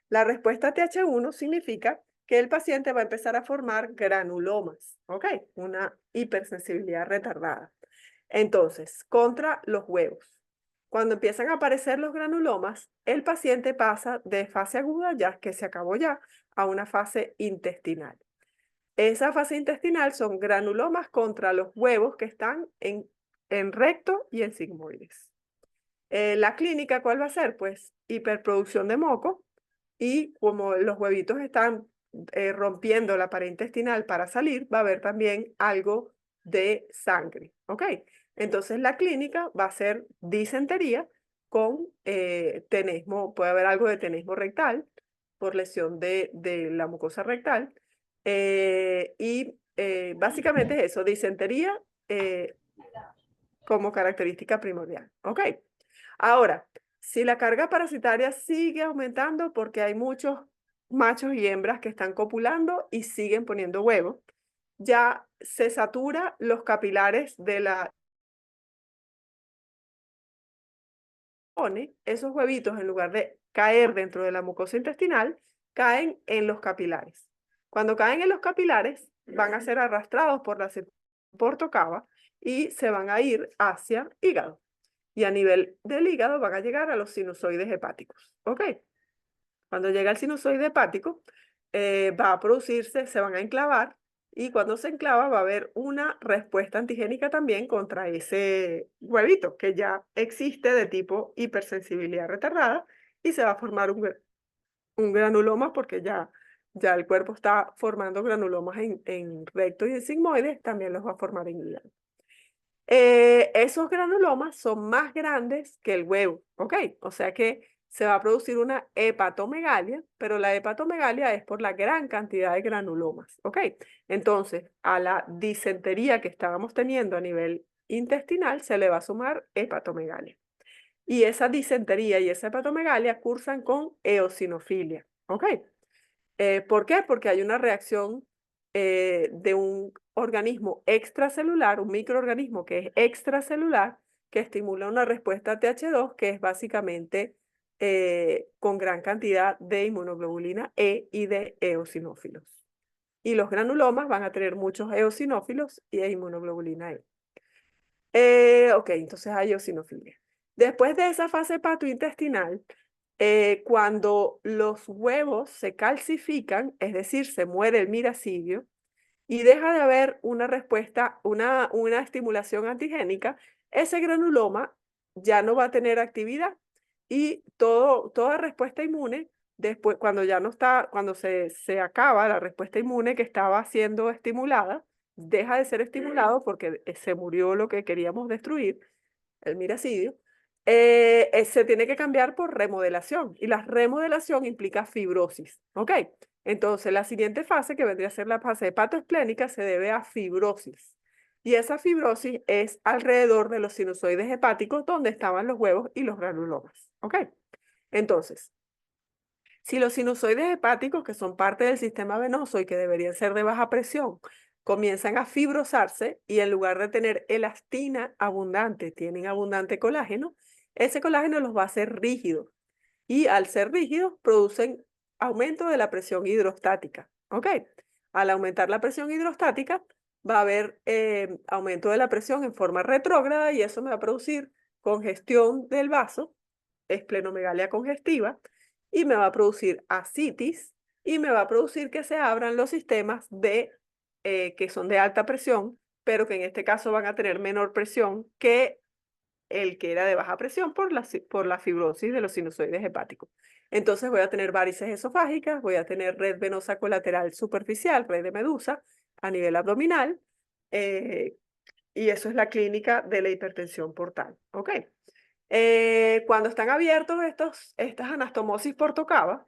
A: La respuesta TH1 significa que el paciente va a empezar a formar granulomas, ¿ok? Una hipersensibilidad retardada. Entonces, contra los huevos. Cuando empiezan a aparecer los granulomas, el paciente pasa de fase aguda, ya que se acabó ya, a una fase intestinal. Esa fase intestinal son granulomas contra los huevos que están en recto y en sigmoides. La clínica, ¿cuál va a ser? Pues hiperproducción de moco y como los huevitos están rompiendo la pared intestinal para salir, va a haber también algo de sangre, ¿ok? Entonces la clínica va a ser disentería con tenesmo, puede haber algo de tenesmo rectal por lesión de la mucosa rectal. Básicamente es eso, disentería como característica primordial. ¿Ok? Ahora, si la carga parasitaria sigue aumentando porque hay muchos machos y hembras que están copulando y siguen poniendo huevos, ya se satura los capilares de la... Esos huevitos, en lugar de caer dentro de la mucosa intestinal, caen en los capilares. Cuando caen en los capilares, van a ser arrastrados por la portocava y se van a ir hacia hígado. Y a nivel del hígado van a llegar a los sinusoides hepáticos. ¿Ok? Cuando llega el sinusoide hepático, va a producirse, se van a enclavar y cuando se enclava va a haber una respuesta antigénica también contra ese huevito que ya existe de tipo hipersensibilidad retardada y se va a formar un granuloma porque ya el cuerpo está formando granulomas en recto y en sigmoides, también los va a formar en hígado. Esos granulomas son más grandes que el huevo, ¿ok? O sea que se va a producir una hepatomegalia, pero la hepatomegalia es por la gran cantidad de granulomas, ¿ok? Entonces, a la disentería que estábamos teniendo a nivel intestinal se le va a sumar hepatomegalia. Y esa disentería y esa hepatomegalia cursan con eosinofilia, ¿ok? ¿Por qué? Porque hay una reacción de un organismo extracelular, un microorganismo que es extracelular, que estimula una respuesta TH2, que es básicamente con gran cantidad de inmunoglobulina E y de eosinófilos. Y los granulomas van a tener muchos eosinófilos y inmunoglobulina E. Ok, entonces hay eosinofilia. Después de esa fase hepatointestinal, cuando los huevos se calcifican, es decir, se muere el miracidio, y deja de haber una respuesta, una estimulación antigénica, ese granuloma ya no va a tener actividad y toda respuesta inmune, después, cuando ya no está, cuando se acaba la respuesta inmune que estaba siendo estimulada, deja de ser estimulado porque se murió lo que queríamos destruir, el miracidio, se tiene que cambiar por remodelación y la remodelación implica fibrosis, ¿ok? Entonces la siguiente fase, que vendría a ser la fase hepatoesplénica, se debe a fibrosis. Y esa fibrosis es alrededor de los sinusoides hepáticos donde estaban los huevos y los granulomas. ¿Ok? Entonces, si los sinusoides hepáticos, que son parte del sistema venoso y que deberían ser de baja presión, comienzan a fibrosarse y en lugar de tener elastina abundante, tienen abundante colágeno, ese colágeno los va a hacer rígidos. Y al ser rígidos, producen aumento de la presión hidrostática. ¿Ok? Al aumentar la presión hidrostática, va a haber aumento de la presión en forma retrógrada y eso me va a producir congestión del vaso, esplenomegalia congestiva, y me va a producir ascitis y me va a producir que se abran los sistemas que son de alta presión, pero que en este caso van a tener menor presión que el que era de baja presión por la fibrosis de los sinusoides hepáticos. Entonces voy a tener varices esofágicas, voy a tener red venosa colateral superficial, red de Medusa, a nivel abdominal, y eso es la clínica de la hipertensión portal. ¿Ok? Cuando están abiertos estas anastomosis por tocaba,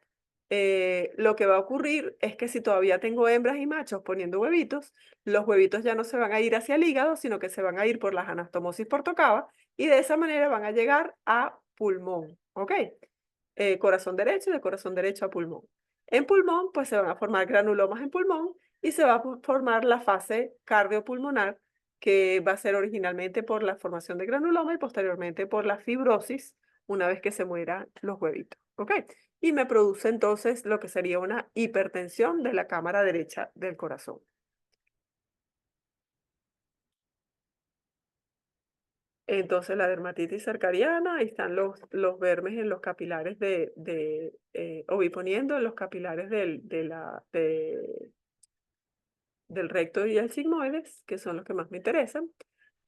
A: lo que va a ocurrir es que si todavía tengo hembras y machos poniendo huevitos, los huevitos ya no se van a ir hacia el hígado, sino que se van a ir por las anastomosis por tocaba y de esa manera van a llegar a pulmón, ¿ok? Corazón derecho y de corazón derecho a pulmón. En pulmón, pues se van a formar granulomas en pulmón y se va a formar la fase cardiopulmonar, que va a ser originalmente por la formación de granuloma y posteriormente por la fibrosis una vez que se mueran los huevitos, ¿ok? Y me produce entonces lo que sería una hipertensión de la cámara derecha del corazón. Entonces la dermatitis cercariana, ahí están los vermes en los capilares oviponiendo en los capilares del recto y el sigmoides, que son los que más me interesan.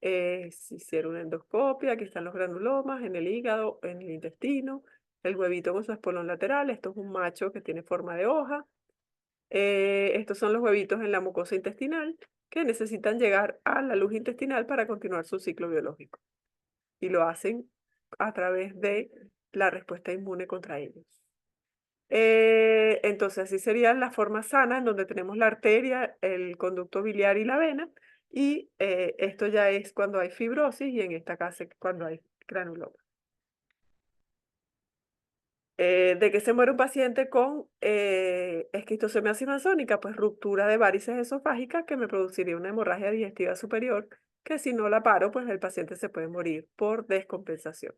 A: Se hicieron una endoscopia, aquí están los granulomas en el hígado, en el intestino, el huevito con su espolón lateral, esto es un macho que tiene forma de hoja. Estos son los huevitos en la mucosa intestinal que necesitan llegar a la luz intestinal para continuar su ciclo biológico. Y lo hacen a través de la respuesta inmune contra ellos. Entonces, así serían las formas sanas en donde tenemos la arteria, el conducto biliar y la vena. Y esto ya es cuando hay fibrosis y en esta casa cuando hay granuloma. ¿De qué se muere un paciente con esquistosemia simasónica? Pues ruptura de varices esofágicas que me produciría una hemorragia digestiva superior, que si no la paro, pues el paciente se puede morir por descompensación.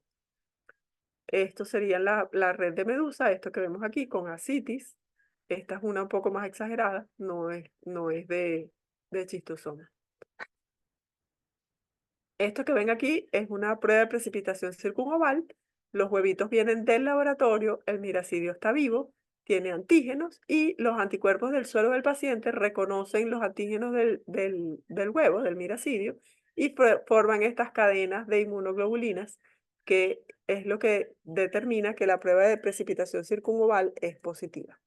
A: Esto sería la red de Medusa, esto que vemos aquí con ascitis. Esta es una un poco más exagerada, no es de chistosoma. Esto que ven aquí es una prueba de precipitación circunoval. Los huevitos vienen del laboratorio, el miracidio está vivo, tiene antígenos y los anticuerpos del suero del paciente reconocen los antígenos del huevo, del miracidio, y forman estas cadenas de inmunoglobulinas, que es lo que determina que la prueba de precipitación circunoval es positiva.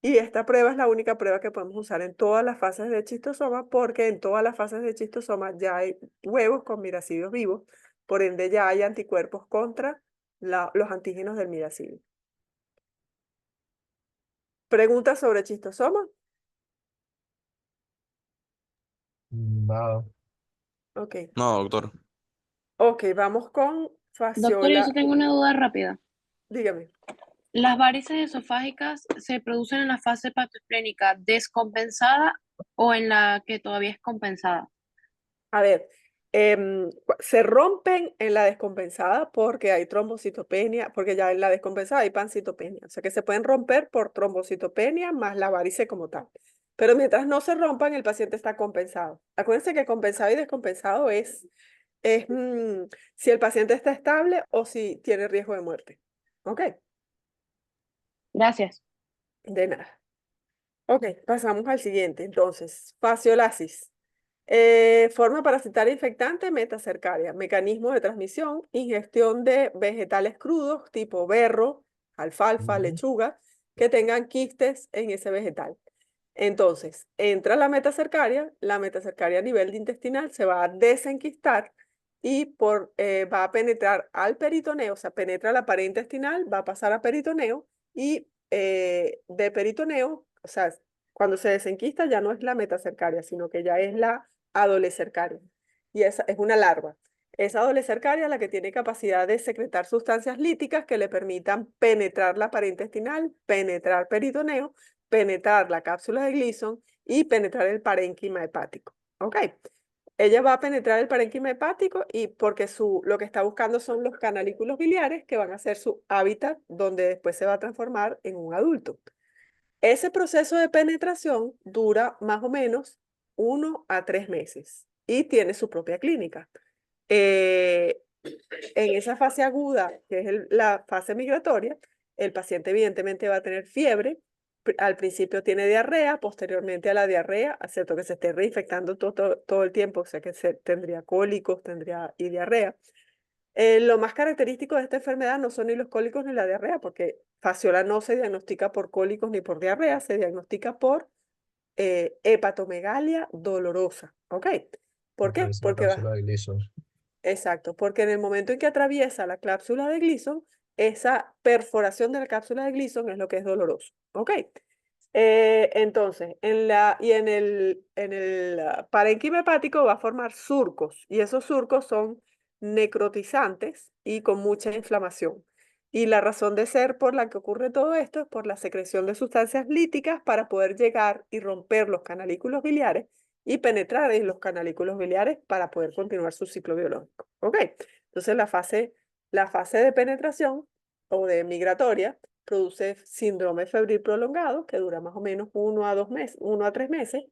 A: Y esta prueba es la única prueba que podemos usar en todas las fases de chistosoma, porque en todas las fases de chistosoma ya hay huevos con miracidios vivos, por ende ya hay anticuerpos contra los antígenos del miracidio. ¿Preguntas sobre chistosoma?
F: Nada.
A: Ok.
B: No, doctor.
A: Ok, vamos con
C: Doctor, yo
A: fasciola.
C: sí tengo una duda rápida.
A: Dígame.
C: ¿Las varices esofágicas se producen en la fase hepatoesplénica descompensada o en la que todavía es compensada?
A: A ver, se rompen en la descompensada porque hay trombocitopenia, porque ya en la descompensada hay pancitopenia. O sea que se pueden romper por trombocitopenia más la varice como tal. Pero mientras no se rompan, el paciente está compensado. Acuérdense que compensado y descompensado es si el paciente está estable o si tiene riesgo de muerte. ¿Ok?
C: Gracias.
A: De nada. Ok, pasamos al siguiente. Entonces, fasciolasis. Forma parasitaria infectante metacercaria. Mecanismo de transmisión, ingestión de vegetales crudos tipo berro, alfalfa,
F: Ujú.
A: lechuga, que tengan quistes en ese vegetal. Entonces, entra la metacercaria a nivel de intestinal se va a desenquistar y va a penetrar al peritoneo, o sea, penetra la pared intestinal, va a pasar a peritoneo y de peritoneo, o sea, cuando se desenquista ya no es la metacercaria, sino que ya es la adolescercaria. Y esa es una larva. Esa adolescercaria es la que tiene capacidad de secretar sustancias líticas que le permitan penetrar la pared intestinal, penetrar peritoneo, penetrar la cápsula de Gleason y penetrar el parénquima hepático. ¿Ok? Ella va a penetrar el parénquima hepático y porque lo que está buscando son los canalículos biliares que van a ser su hábitat donde después se va a transformar en un adulto. Ese proceso de penetración dura más o menos 1 a 3 meses y tiene su propia clínica. En esa fase aguda, que es la fase migratoria, el paciente evidentemente va a tener fiebre. Al principio tiene diarrea, posteriormente a la diarrea, excepto que se esté reinfectando todo el tiempo, o sea que tendría cólicos, y diarrea. Lo más característico de esta enfermedad no son ni los cólicos ni la diarrea, porque fasciola no se diagnostica por cólicos ni por diarrea, se diagnostica por hepatomegalia dolorosa. ¿Ok? ¿Por qué?
F: Aparece la
A: Porque
F: cápsula de Gleason.
A: exacto, porque en el momento en que atraviesa la cápsula de Gleason, esa perforación de la cápsula de Gleason es lo que es doloroso. ¿Ok? Entonces, en el parénquima hepático va a formar surcos y esos surcos son necrotizantes y con mucha inflamación. Y la razón de ser por la que ocurre todo esto es por la secreción de sustancias líticas para poder llegar y romper los canalículos biliares y penetrar en los canalículos biliares para poder continuar su ciclo biológico. ¿Ok? Entonces, la fase de penetración o de migratoria produce síndrome febril prolongado, que dura más o menos 1 a 2 meses, 1 a 3 meses,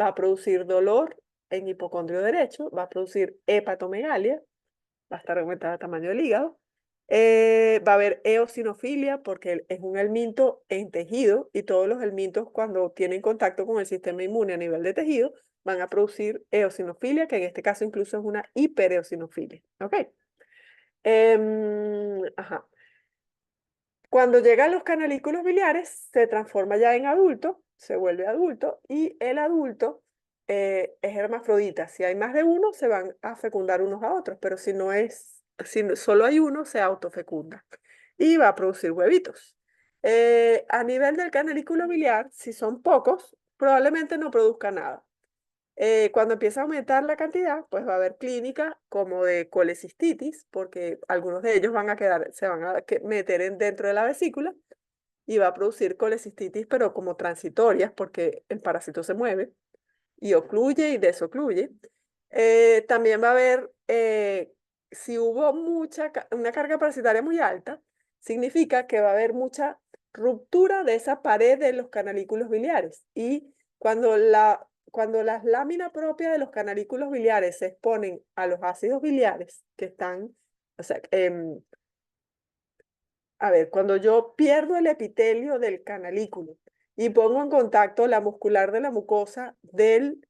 A: va a producir dolor en hipocondrio derecho, va a producir hepatomegalia, va a estar aumentada el tamaño del hígado, va a haber eosinofilia porque es un helminto en tejido y todos los helmintos cuando tienen contacto con el sistema inmune a nivel de tejido van a producir eosinofilia, que en este caso incluso es una hipereosinofilia. ¿Ok? Ajá. Cuando llegan los canalículos biliares, se transforma ya en adulto, se vuelve adulto, y el adulto es hermafrodita. Si hay más de uno, se van a fecundar unos a otros, pero si solo hay uno, se autofecunda y va a producir huevitos. A nivel del canalículo biliar, si son pocos, probablemente no produzca nada. Cuando empieza a aumentar la cantidad, pues va a haber clínicas como de colecistitis, porque algunos de ellos se van a meter dentro de la vesícula y va a producir colecistitis, pero como transitorias, porque el parásito se mueve y ocluye y desocluye. También va a haber, si hubo una carga parasitaria muy alta, significa que va a haber mucha ruptura de esa pared de los canalículos biliares. Y cuando las láminas propias de los canalículos biliares se exponen a los ácidos biliares que están, o sea, a ver, cuando yo pierdo el epitelio del canalículo y pongo en contacto la muscular de la mucosa del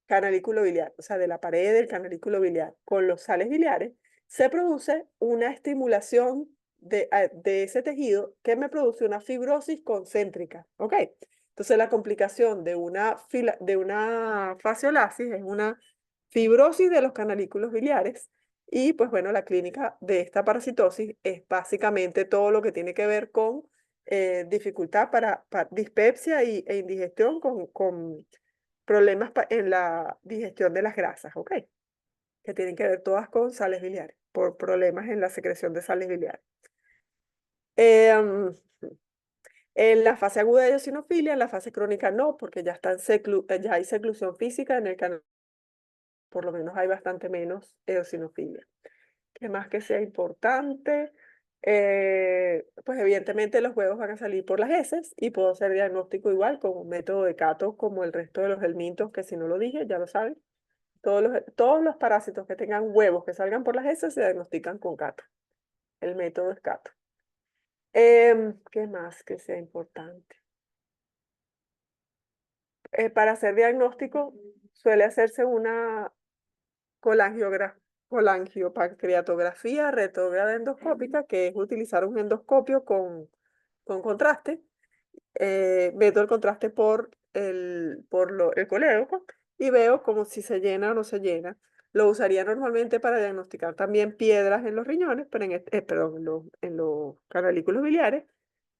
A: canalículo biliar, o sea, de la pared del canalículo biliar con los sales biliares, se produce una estimulación de ese tejido que me produce una fibrosis concéntrica, ¿ok? Entonces la complicación de una fasciolasis es una fibrosis de los canalículos biliares y pues bueno, la clínica de esta parasitosis es básicamente todo lo que tiene que ver con dificultad para dispepsia e indigestión con problemas en la digestión de las grasas, ¿ok? Que tienen que ver todas con sales biliares, por problemas en la secreción de sales biliares. En la fase aguda de eosinofilia, en la fase crónica no, porque ya hay seclusión física en el canal, por lo menos hay bastante menos eosinofilia. ¿Qué más que sea importante? Pues evidentemente los huevos van a salir por las heces y puedo hacer diagnóstico igual con un método de Cato como el resto de los helmintos, que si no lo dije, ya lo saben. Todos los parásitos que tengan huevos que salgan por las heces se diagnostican con Cato. El método es Cato. ¿Qué más que sea importante? Para hacer diagnóstico suele hacerse una colangiopancreatografía retrógrada endoscópica, que es utilizar un endoscopio con contraste. Meto el contraste por el colédoco y veo como si se llena o no se llena. Lo usaría normalmente para diagnosticar también piedras en los riñones, pero perdón, en los canalículos biliares.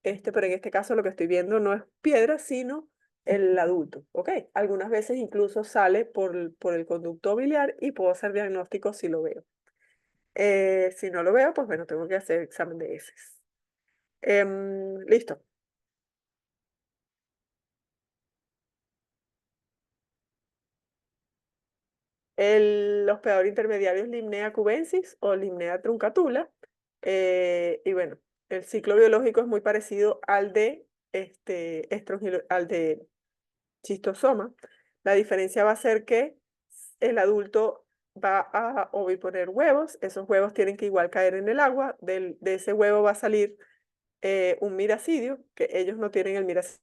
A: Pero en este caso lo que estoy viendo no es piedra, sino el adulto, ¿ok? Algunas veces incluso sale por el conducto biliar y puedo hacer diagnóstico si lo veo. Si no lo veo, pues bueno, tengo que hacer examen de heces. Listo. El hospedador intermediario es Limnea cubensis o Limnea truncatula. Y bueno, el ciclo biológico es muy parecido al de, al de chistosoma. La diferencia va a ser que el adulto va a oviponer huevos. Esos huevos tienen que igual caer en el agua. De ese huevo va a salir un miracidio, que ellos no tienen el miracidio.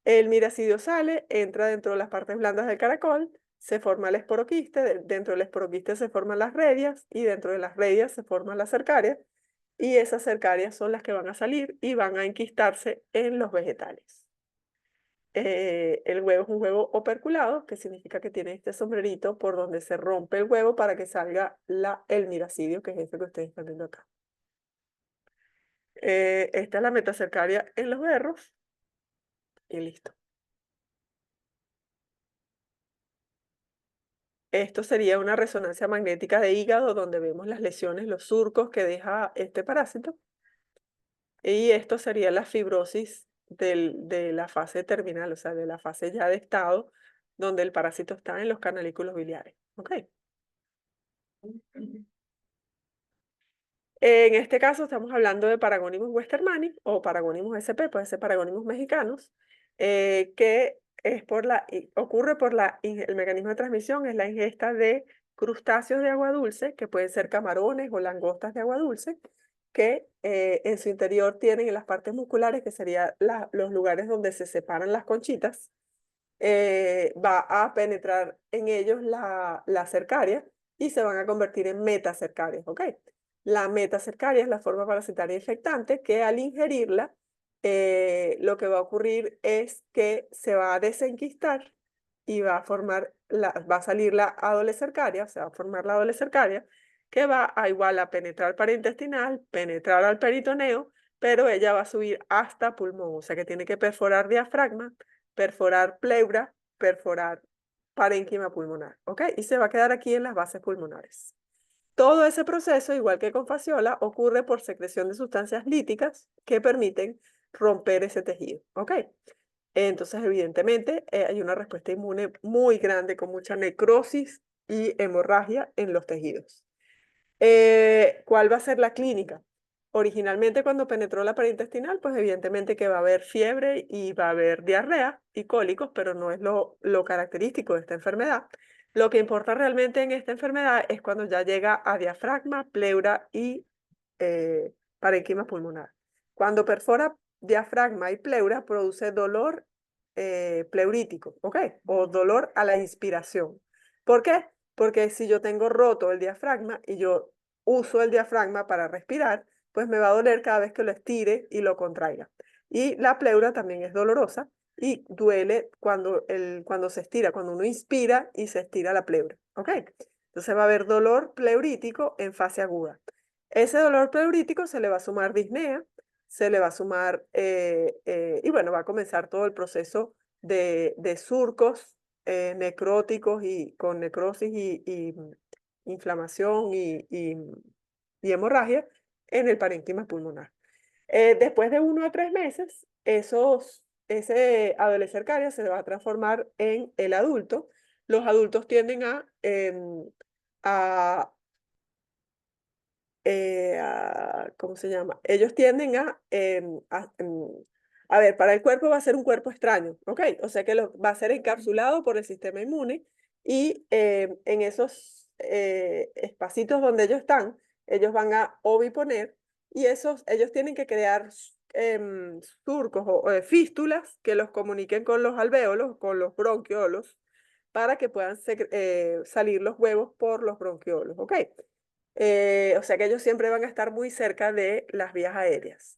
A: El miracidio sale, entra dentro de las partes blandas del caracol, se forma el esporoquiste, dentro del esporoquiste se forman las redias y dentro de las redias se forman las cercarias y esas cercarias son las que van a salir y van a enquistarse en los vegetales. El huevo es un huevo operculado, que significa que tiene este sombrerito por donde se rompe el huevo para que salga el miracidio, que es este que ustedes están viendo acá. Esta es la metacercaria en los berros y listo. Esto sería una resonancia magnética de hígado donde vemos las lesiones, los surcos que deja este parásito. Y esto sería la fibrosis de la fase terminal, o sea, de la fase ya de estado donde el parásito está en los canalículos biliares. ¿Ok? En este caso estamos hablando de Paragonimus westermani o Paragonimus sp, puede ser Paragonimus mexicanos, que es ocurre por el mecanismo de transmisión es la ingesta de crustáceos de agua dulce, que pueden ser camarones o langostas de agua dulce, que en su interior tienen en las partes musculares, que serían los lugares donde se separan las conchitas, va a penetrar en ellos la cercaria y se van a convertir en metacercarias, ¿ok? La metacercaria es la forma parasitaria infectante que al ingerirla, lo que va a ocurrir es que se va a desenquistar y va a salir la adolecercaria, o sea, va a formar la adolecercaria, que va a igual a penetrar parenintestinal, penetrar al peritoneo, pero ella va a subir hasta pulmón, o sea que tiene que perforar diafragma, perforar pleura, perforar parénquima pulmonar, ¿ok? Y se va a quedar aquí en las bases pulmonares. Todo ese proceso, igual que con fasciola, ocurre por secreción de sustancias líticas que permiten romper ese tejido, ¿ok? Entonces, evidentemente, hay una respuesta inmune muy grande con mucha necrosis y hemorragia en los tejidos. ¿Cuál va a ser la clínica? Originalmente, cuando penetró la pared intestinal, pues evidentemente que va a haber fiebre y va a haber diarrea y cólicos, pero no es lo característico de esta enfermedad. Lo que importa realmente en esta enfermedad es cuando ya llega a diafragma, pleura y parénquima pulmonar. Cuando perfora diafragma y pleura, produce dolor pleurítico, ¿ok? O dolor a la inspiración. ¿Por qué? Porque si yo tengo roto el diafragma y yo uso el diafragma para respirar, pues me va a doler cada vez que lo estire y lo contraiga. Y la pleura también es dolorosa y duele cuando se estira, cuando uno inspira y se estira la pleura, ¿ok? Entonces va a haber dolor pleurítico en fase aguda. Ese dolor pleurítico se le va a sumar disnea, se le va a sumar, y bueno, va a comenzar todo el proceso de surcos necróticos y con necrosis y inflamación y hemorragia en el parénquima pulmonar. Después de 1 a 3 meses, ese adolecercaria se va a transformar en el adulto. Los adultos tienden a ¿cómo se llama? Ellos tienden a ver, para el cuerpo va a ser un cuerpo extraño, ¿ok? O sea que va a ser encapsulado por el sistema inmune y en esos espacitos donde ellos están, ellos van a oviponer y ellos tienen que crear surcos o fístulas que los comuniquen con los alvéolos, con los bronquiolos, para que puedan salir los huevos por los bronquiolos, ¿ok? O sea que ellos siempre van a estar muy cerca de las vías aéreas.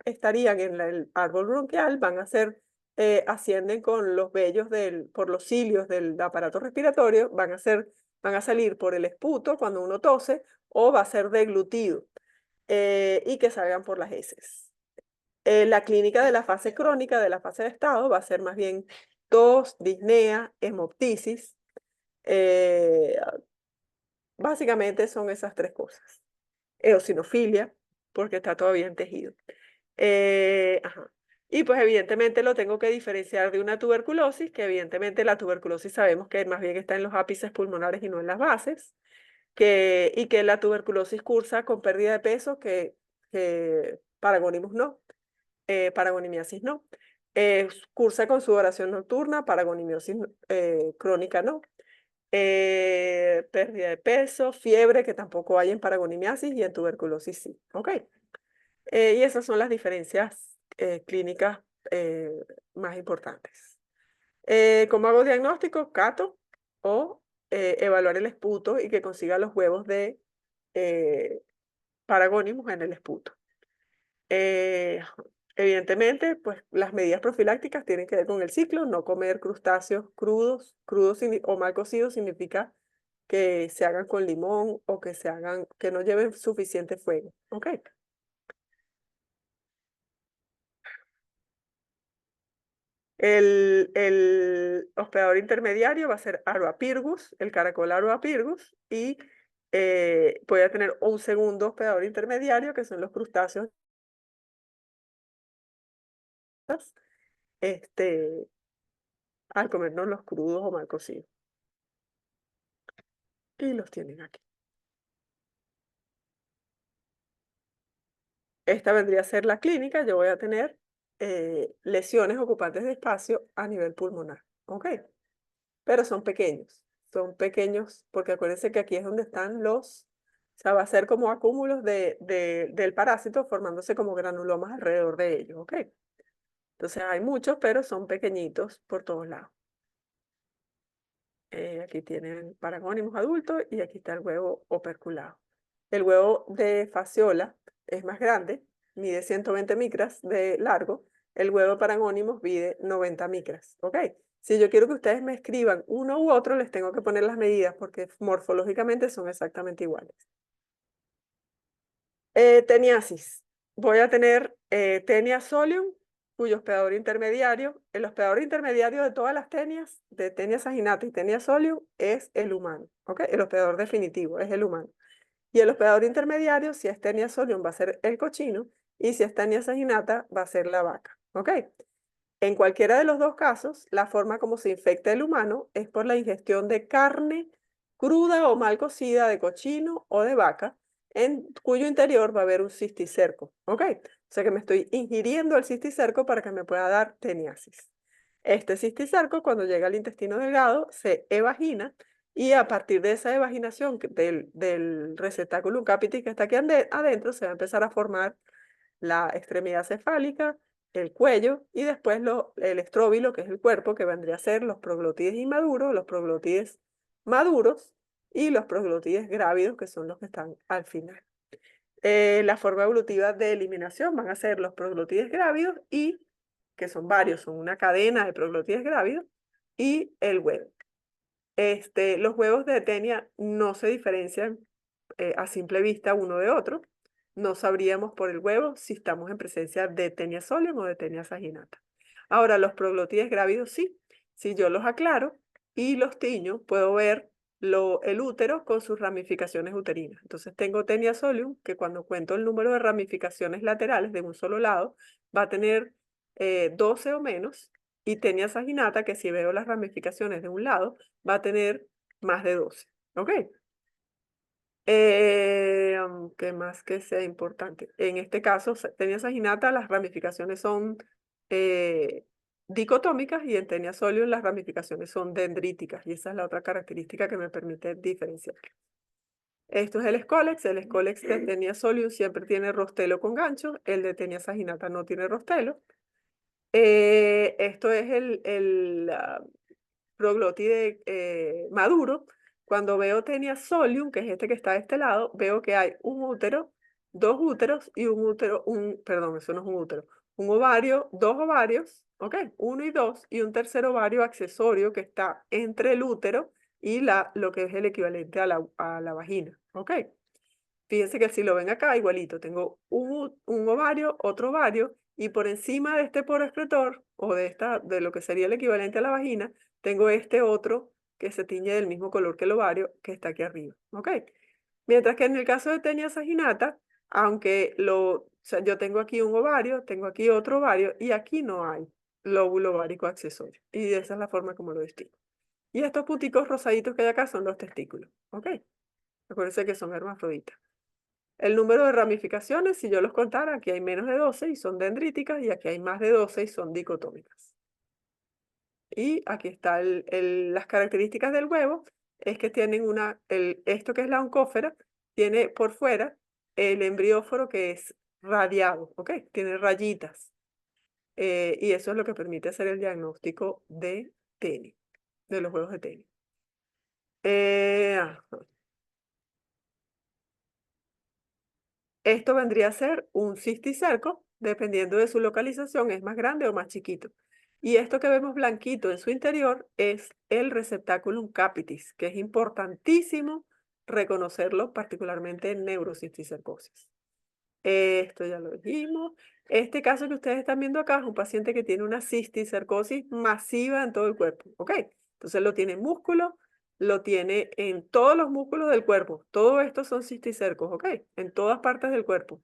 A: Estarían en el árbol bronquial, ascienden con los vellos por los cilios del aparato respiratorio, van a salir por el esputo cuando uno tose o va a ser deglutido. y que salgan por las heces. La clínica de la fase crónica, de la fase de estado, va a ser más bien tos, disnea, hemoptisis. Básicamente son esas tres cosas. Eosinofilia, porque está todavía en tejido. Ajá. Y pues evidentemente lo tengo que diferenciar de una tuberculosis, que evidentemente la tuberculosis sabemos que más bien está en los ápices pulmonares y no en las bases, y que la tuberculosis cursa con pérdida de peso, que Paragonimus no, Paragonimiasis no. Cursa con sudoración nocturna, Paragonimiosis crónica no. Pérdida de peso, fiebre, que tampoco hay en paragonimiasis, y en tuberculosis sí. ¿Ok? Y esas son las diferencias clínicas más importantes. ¿Cómo hago diagnóstico? Cato o evaluar el esputo y que consiga los huevos de Paragonimus en el esputo. Evidentemente, pues las medidas profilácticas tienen que ver con el ciclo, no comer crustáceos crudos o mal cocidos significa que se hagan con limón o que no lleven suficiente fuego. ¿Ok? El hospedador intermediario va a ser Aruapirgus, el caracol Aruapirgus, y voy a tener un segundo hospedador intermediario, que son los crustáceos, al comernos los crudos o mal cocidos. Y los tienen aquí. Esta vendría a ser la clínica. Yo voy a tener lesiones ocupantes de espacio a nivel pulmonar. ¿Ok? Pero son pequeños. Son pequeños porque acuérdense que aquí es donde están los... O sea, va a ser como acúmulos del parásito formándose como granulomas alrededor de ellos. ¿Ok? Entonces hay muchos, pero son pequeñitos por todos lados. Aquí tienen Paragonimus adultos y aquí está el huevo operculado. El huevo de fasciola es más grande, mide 120 micras de largo. El huevo de Paragonimus mide 90 micras. ¿Ok? Si yo quiero que ustedes me escriban uno u otro, les tengo que poner las medidas porque morfológicamente son exactamente iguales. Teniasis. Voy a tener Tenia solium, cuyo hospedador intermediario, el hospedador intermediario de todas las tenias, de Tenia saginata y Tenia solium, es el humano. ¿Ok? El hospedador definitivo es el humano. Y el hospedador intermediario, si es Tenia solium, va a ser el cochino, y si es Tenia saginata, va a ser la vaca. ¿Ok? En cualquiera de los dos casos, la forma como se infecta el humano es por la ingestión de carne cruda o mal cocida de cochino o de vaca, en cuyo interior va a haber un cisticerco. ¿Ok? O sea que me estoy ingiriendo el cisticerco para que me pueda dar teniasis. Este cisticerco, cuando llega al intestino delgado, se evagina y a partir de esa evaginación del receptáculo capitis que está aquí adentro, se va a empezar a formar la extremidad cefálica, el cuello y después el estróbilo, que es el cuerpo, que vendría a ser los proglótides inmaduros, los proglótides maduros y los proglótides grávidos, que son los que están al final. La forma evolutiva de eliminación van a ser los proglótides grávidos y, que son varios, son una cadena de proglótides grávidos, y el huevo. Los huevos de Tenia no se diferencian a simple vista uno de otro. No sabríamos por el huevo si estamos en presencia de Tenia solium o de Tenia saginata. Ahora, los proglótides grávidos sí. Si yo los aclaro y los tiño, puedo ver el útero con sus ramificaciones uterinas. Entonces tengo Tenia solium, que cuando cuento el número de ramificaciones laterales de un solo lado, va a tener 12 o menos, y Tenia saginata, que si veo las ramificaciones de un lado, va a tener más de 12. ¿Ok? ¿Qué más que sea importante? En este caso, Tenia saginata, las ramificaciones son dicotómicas, y en Tenia solium las ramificaciones son dendríticas, y esa es la otra característica que me permite diferenciar. Esto es el Scolex. El Scolex de Tenia solium siempre tiene rostelo con gancho, el de Tenia saginata no tiene rostelo. Esto es el proglótide maduro. Cuando veo Tenia solium, que es este que está de este lado, veo que hay un útero, dos úteros y un útero, perdón, eso no es un útero, un ovario, dos ovarios, ¿ok? Uno y dos, y un tercer ovario accesorio que está entre el útero y lo que es el equivalente a la vagina, ¿ok? Fíjense que si lo ven acá, igualito, tengo un ovario, otro ovario, y por encima de este poro excretor, o de lo que sería el equivalente a la vagina, tengo este otro que se tiñe del mismo color que el ovario, que está aquí arriba, ¿ok? Mientras que en el caso de Taenia saginata, aunque o sea, yo tengo aquí un ovario, tengo aquí otro ovario, y aquí no hay lóbulo ovárico accesorio. Y esa es la forma como lo distingo. Y estos punticos rosaditos que hay acá son los testículos, ¿ok? Acuérdense que son hermafroditas. El número de ramificaciones, si yo los contara, aquí hay menos de 12 y son dendríticas, y aquí hay más de 12 y son dicotómicas. Y aquí están las características del huevo, es que tienen esto que es la oncófera, tiene por fuera el embrióforo que es radiado, ¿ok? Tiene rayitas. Y eso es lo que permite hacer el diagnóstico de TENI, de los huevos de TENI. Ajá. Esto vendría a ser un cisticerco, dependiendo de su localización, es más grande o más chiquito. Y esto que vemos blanquito en su interior es el receptáculum capitis, que es importantísimo reconocerlo, particularmente en neurocisticercosis. Esto ya lo dijimos. Este caso que ustedes están viendo acá es un paciente que tiene una cisticercosis masiva en todo el cuerpo, ¿ok? Entonces lo tiene en músculo, lo tiene en todos los músculos del cuerpo. Todo esto son cisticercos, ¿ok? En todas partes del cuerpo.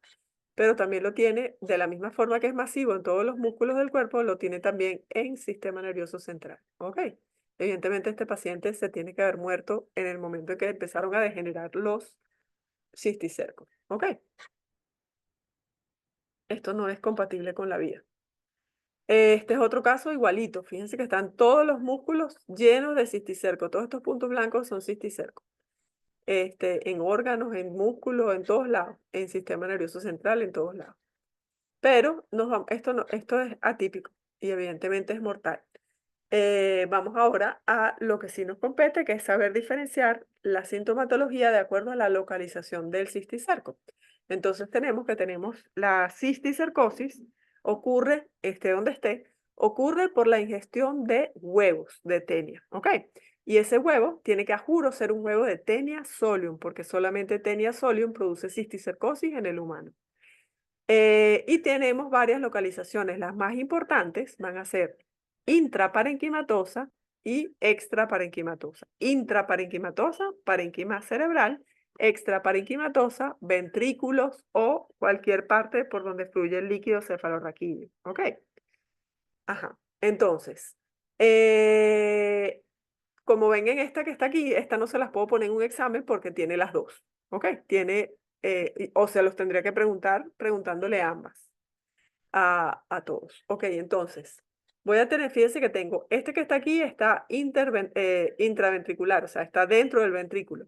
A: Pero también lo tiene de la misma forma que es masivo en todos los músculos del cuerpo, lo tiene también en sistema nervioso central, ¿ok? Evidentemente este paciente se tiene que haber muerto en el momento en que empezaron a degenerar los cisticercos, ¿ok? Esto no es compatible con la vida. Este es otro caso igualito. Fíjense que están todos los músculos llenos de cisticerco. Todos estos puntos blancos son cisticercos. En órganos, en músculos, en todos lados. En sistema nervioso central, en todos lados. Pero esto es atípico y evidentemente es mortal. Vamos ahora a lo que sí nos compete, que es saber diferenciar la sintomatología de acuerdo a la localización del cisticerco. Entonces tenemos la cisticercosis, ocurre, esté donde esté, ocurre por la ingestión de huevos de Taenia, ¿ok? Y ese huevo tiene que, a juro, ser un huevo de Taenia solium, porque solamente Taenia solium produce cisticercosis en el humano. Y tenemos varias localizaciones. Las más importantes van a ser intraparenquimatosa y extraparenquimatosa. Intraparenquimatosa, parenquima cerebral; extraparenquimatosa, ventrículos o cualquier parte por donde fluye el líquido cefalorraquídeo. ¿Ok? Ajá. Entonces, como ven en esta que está aquí, esta no se las puedo poner en un examen porque tiene las dos. ¿Ok? O sea, los tendría que preguntándole ambas a todos. Ok, entonces, voy a tener, fíjense que tengo, este que está aquí está intraventricular, o sea, está dentro del ventrículo.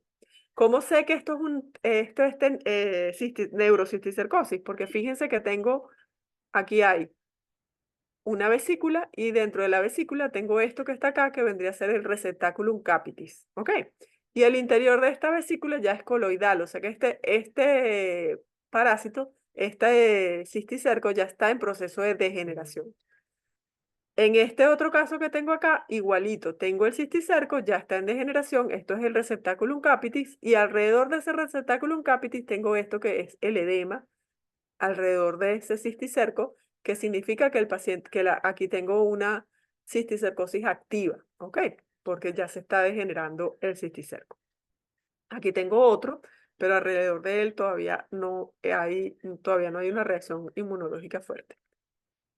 A: ¿Cómo sé que esto es neurocisticercosis? Porque fíjense que aquí hay una vesícula y dentro de la vesícula tengo esto que está acá, que vendría a ser el receptáculum capitis, ¿ok? Y el interior de esta vesícula ya es coloidal, o sea que este parásito, este cisticerco ya está en proceso de degeneración. En este otro caso que tengo acá, igualito, tengo el cisticerco, ya está en degeneración, esto es el receptáculum capitis, y alrededor de ese receptáculum capitis tengo esto que es el edema, alrededor de ese cisticerco, que significa que el paciente, aquí tengo una cisticercosis activa, ¿ok? Porque ya se está degenerando el cisticerco. Aquí tengo otro, pero alrededor de él todavía no hay una reacción inmunológica fuerte,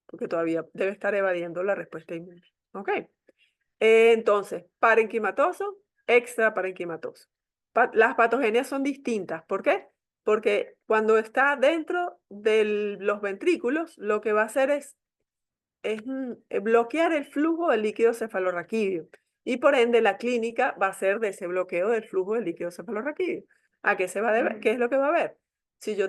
A: porque todavía debe estar evadiendo la respuesta inmune, ¿ok? Entonces, parenquimatoso, extraparenquimatoso. Las patogenias son distintas. ¿Por qué? Porque cuando está dentro de los ventrículos, lo que va a hacer es bloquear el flujo del líquido cefalorraquídeo. Y por ende, la clínica va a ser de ese bloqueo del flujo del líquido cefalorraquídeo. ¿A qué se va a deber? ¿Qué es lo que va a haber? Si yo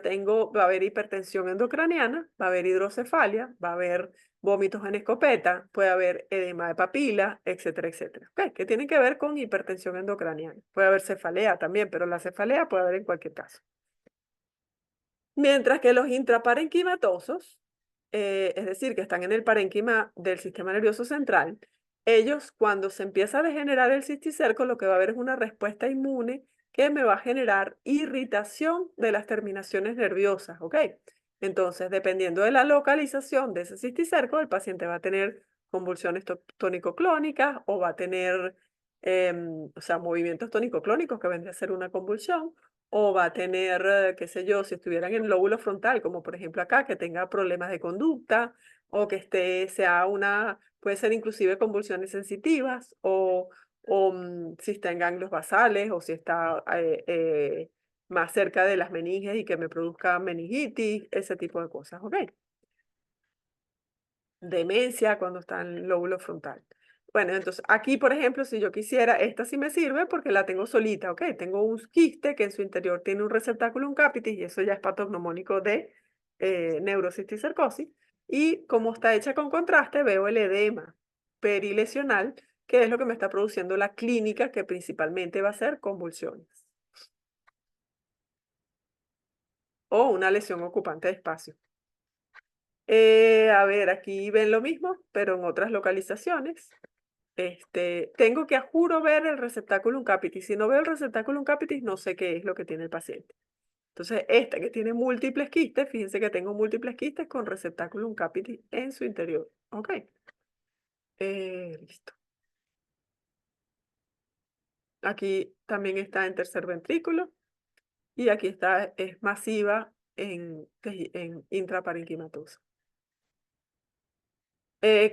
A: va a haber hipertensión endocraniana, va a haber hidrocefalia, va a haber vómitos en escopeta, puede haber edema de papila, etcétera, etcétera. ¿Okay? ¿Qué tiene que ver con hipertensión endocraniana? Puede haber cefalea también, pero la cefalea puede haber en cualquier caso. Mientras que los intraparenquimatosos, es decir, que están en el parénquima del sistema nervioso central, ellos, cuando se empieza a degenerar el cisticerco, lo que va a haber es una respuesta inmune que me va a generar irritación de las terminaciones nerviosas, ¿ok? Entonces, dependiendo de la localización de ese cisticerco, el paciente va a tener convulsiones tónico-clónicas o va a tener, o sea, movimientos tónico-clónicos que vendría a ser una convulsión, o va a tener, qué sé yo, si estuvieran en el lóbulo frontal, como por ejemplo acá, que tenga problemas de conducta, o que puede ser inclusive convulsiones sensitivas, o si está en ganglios basales, o si está más cerca de las meninges y que me produzca meningitis, ese tipo de cosas, ¿ok? Demencia cuando está en el lóbulo frontal. Bueno, entonces aquí, por ejemplo, si yo quisiera, esta sí me sirve porque la tengo solita, ¿ok? Tengo un quiste que en su interior tiene un receptáculo, un capitis, y eso ya es patognomónico de neurocisticercosis. Y como está hecha con contraste, veo el edema perilesional, que es lo que me está produciendo la clínica, que principalmente va a ser convulsiones. O una lesión ocupante de espacio. A ver, aquí ven lo mismo, pero en otras localizaciones. Tengo que a juro ver el receptáculo capitis. Si no veo el receptáculo capitis, no sé qué es lo que tiene el paciente. Entonces, esta que tiene múltiples quistes, fíjense que tengo múltiples quistes con receptáculo capitis en su interior. Ok. Listo. Aquí también está en tercer ventrículo y aquí está, es masiva en intraparenquimatosa.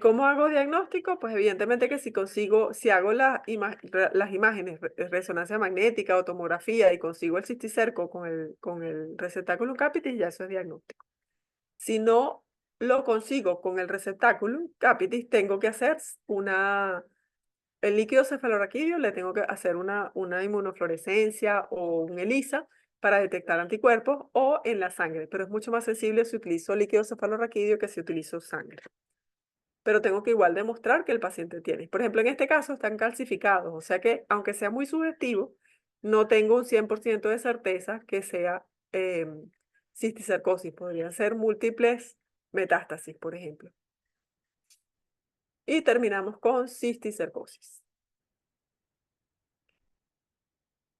A: ¿Cómo hago diagnóstico? Pues evidentemente que si hago las imágenes, resonancia magnética o tomografía y consigo el cisticerco con el receptáculo capitis, ya eso es diagnóstico. Si no lo consigo con el receptáculo capitis, tengo que hacer el líquido cefalorraquídeo, le tengo que hacer una inmunofluorescencia o un ELISA para detectar anticuerpos o en la sangre, pero es mucho más sensible si utilizo líquido cefalorraquídeo que si utilizo sangre. Pero tengo que igual demostrar que el paciente tiene. Por ejemplo, en este caso están calcificados, o sea que aunque sea muy subjetivo, no tengo un 100% de certeza que sea cisticercosis. Podrían ser múltiples metástasis, por ejemplo. Y terminamos con cisticercosis.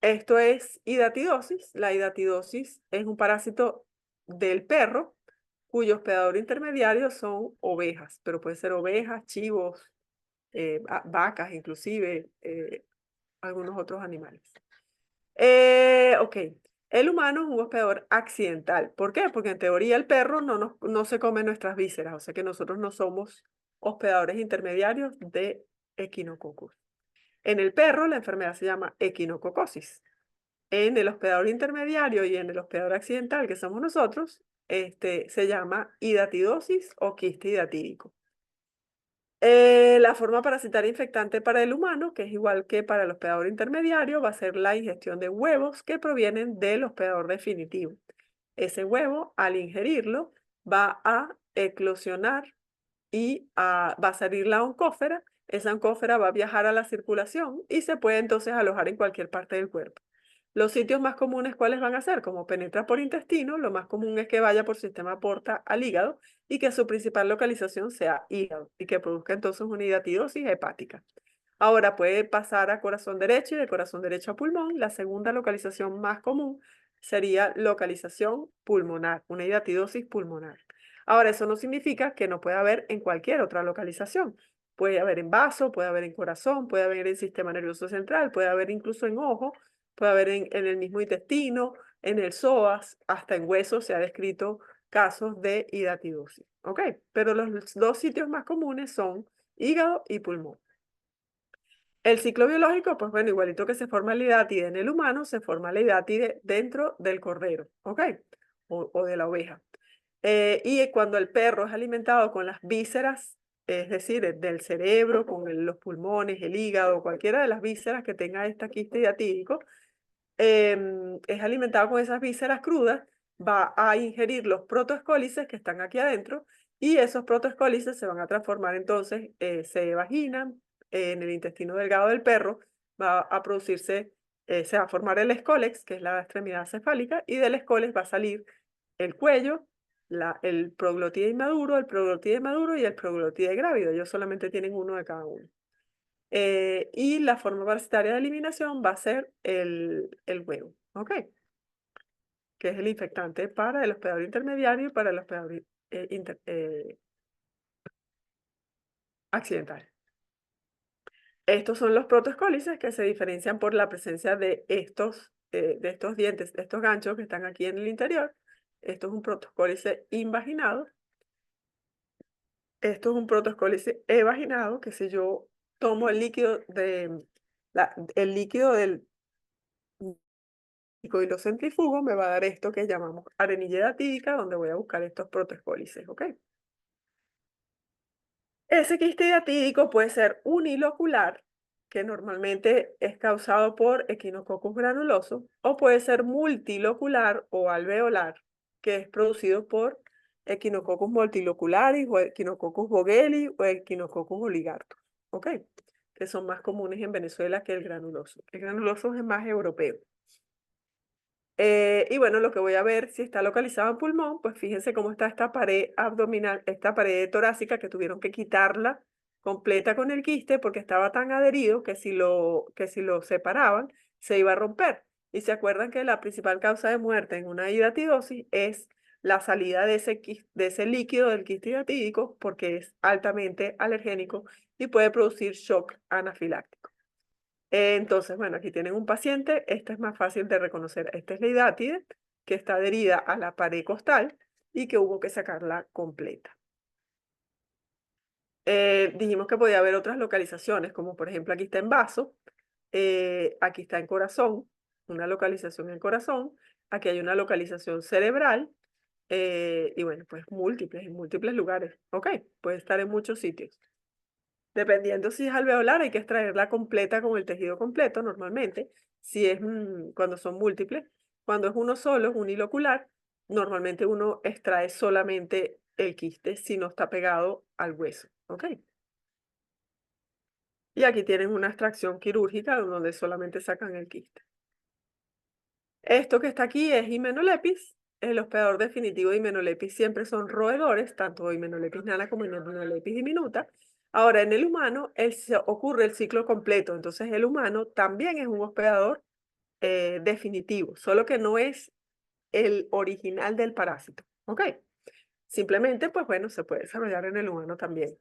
A: Esto es hidatidosis. La hidatidosis es un parásito del perro cuyo hospedador intermediario son ovejas, pero puede ser ovejas, chivos, vacas inclusive, algunos otros animales. Ok, el humano es un hospedador accidental. ¿Por qué? Porque en teoría el perro no se come nuestras vísceras, o sea que nosotros no somos hospedadores intermediarios de Echinococcus. En el perro la enfermedad se llama equinococosis. En el hospedador intermediario y en el hospedador accidental, que somos nosotros, se llama hidatidosis o quiste hidatídico. La forma parasitaria infectante para el humano, que es igual que para el hospedador intermediario, va a ser la ingestión de huevos que provienen del hospedador definitivo. Ese huevo, al ingerirlo, va a eclosionar y va a salir la oncófera. Esa oncófera va a viajar a la circulación y se puede entonces alojar en cualquier parte del cuerpo. Los sitios más comunes, ¿cuáles van a ser? Como penetra por intestino, lo más común es que vaya por sistema porta al hígado y que su principal localización sea hígado y que produzca entonces una hidatidosis hepática. Ahora puede pasar a corazón derecho y de corazón derecho a pulmón. La segunda localización más común sería localización pulmonar, una hidatidosis pulmonar. Ahora, eso no significa que no pueda haber en cualquier otra localización. Puede haber en vaso, puede haber en corazón, puede haber en sistema nervioso central, puede haber incluso en ojo, puede haber en el mismo intestino, en el psoas, hasta en huesos se ha descrito casos de hidatidosis. ¿Ok? Pero los dos sitios más comunes son hígado y pulmón. El ciclo biológico, pues bueno, igualito que se forma la hidátide en el humano, se forma la hidátide dentro del cordero, ¿ok? O de la oveja. Y cuando el perro es alimentado con las vísceras, es decir, del cerebro, con los pulmones, el hígado, cualquiera de las vísceras que tenga esta quiste hidatídico, es alimentado con esas vísceras crudas, va a ingerir los protoescólices que están aquí adentro y esos protoescólices se van a transformar entonces, se vaginan en el intestino delgado del perro, va a producirse, se va a formar el escólex, que es la extremidad cefálica, y del escólex va a salir el cuello, el proglotide inmaduro, el proglotide maduro y el proglotide grávido. Ellos solamente tienen uno de cada uno. Y la forma parasitaria de eliminación va a ser el huevo, ¿ok? Que es el infectante para el hospedador intermediario y para el hospedador accidental. Estos son los protoescólices que se diferencian por la presencia de estos dientes, de estos ganchos que están aquí en el interior. Esto es un protoescólice invaginado. Esto es un protoescólice evaginado, que si yo tomo el líquido del y lo centrifugo, me va a dar esto que llamamos arenilla hiatídica, donde voy a buscar estos protoescólices, ¿ok? Ese quiste hiatídico puede ser unilocular, que normalmente es causado por Echinococcus granuloso, o puede ser multilocular o alveolar, que es producido por Echinococcus multilocularis o Echinococcus bogelli o Echinococcus oligartus, ¿ok? Que son más comunes en Venezuela que el granuloso. El granuloso es más europeo. Y bueno, lo que voy a ver si está localizado en pulmón, pues fíjense cómo está esta pared abdominal, esta pared torácica que tuvieron que quitarla completa con el quiste porque estaba tan adherido que si lo separaban se iba a romper. Y se acuerdan que la principal causa de muerte en una hidatidosis es la salida de ese líquido del quiste hidatídico porque es altamente alergénico y puede producir shock anafiláctico. Entonces, bueno, aquí tienen un paciente, esta es más fácil de reconocer. Esta es la hidátide, que está adherida a la pared costal y que hubo que sacarla completa. Dijimos que podía haber otras localizaciones, como por ejemplo aquí está en vaso, aquí está en corazón, una localización en corazón, aquí hay una localización cerebral, y bueno, pues en múltiples lugares. Ok, puede estar en muchos sitios. Dependiendo si es alveolar, hay que extraerla completa con el tejido completo normalmente. Si es cuando son múltiples, cuando es uno solo, es unilocular, normalmente uno extrae solamente el quiste si no está pegado al hueso. ¿Ok? Y aquí tienen una extracción quirúrgica donde solamente sacan el quiste. Esto que está aquí es Hymenolépis. El hospedador definitivo de Hymenolépis siempre son roedores, tanto Hymenolépis nana como Hymenolépis diminuta. Ahora, en el humano ocurre el ciclo completo, entonces el humano también es un hospedador definitivo, solo que no es el original del parásito, ¿ok? Simplemente, pues bueno, se puede desarrollar en el humano también.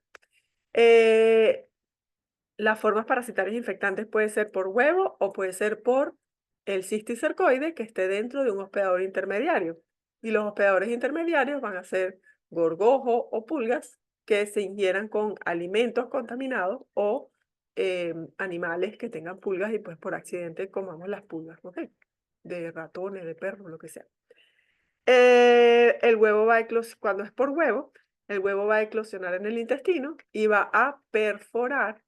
A: Las formas parasitarias infectantes puede ser por huevo o puede ser por el cisticercoide que esté dentro de un hospedador intermediario. Y los hospedadores intermediarios van a ser gorgojos o pulgas que se ingieran con alimentos contaminados o animales que tengan pulgas y pues por accidente comamos las pulgas, ¿ok? De ratones, de perros, lo que sea. El huevo va a cuando es por huevo, el huevo va a eclosionar en el intestino y va a perforar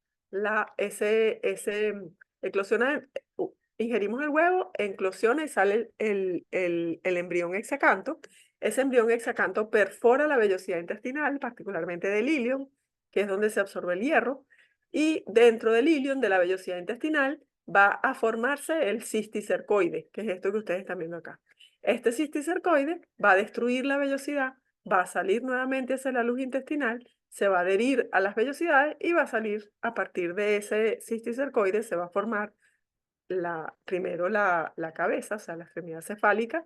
A: eclosiona, ingerimos el huevo, eclosiona y sale el embrión hexacanto. Ese embrión hexacanto perfora la vellosidad intestinal, particularmente del ilion, que es donde se absorbe el hierro, y dentro del ilion, de la vellosidad intestinal, va a formarse el cisticercoide, que es esto que ustedes están viendo acá. Este cisticercoide va a destruir la vellosidad, va a salir nuevamente hacia la luz intestinal, se va a adherir a las vellosidades y va a salir a partir de ese cisticercoide, se va a formar primero la cabeza, o sea, la extremidad cefálica,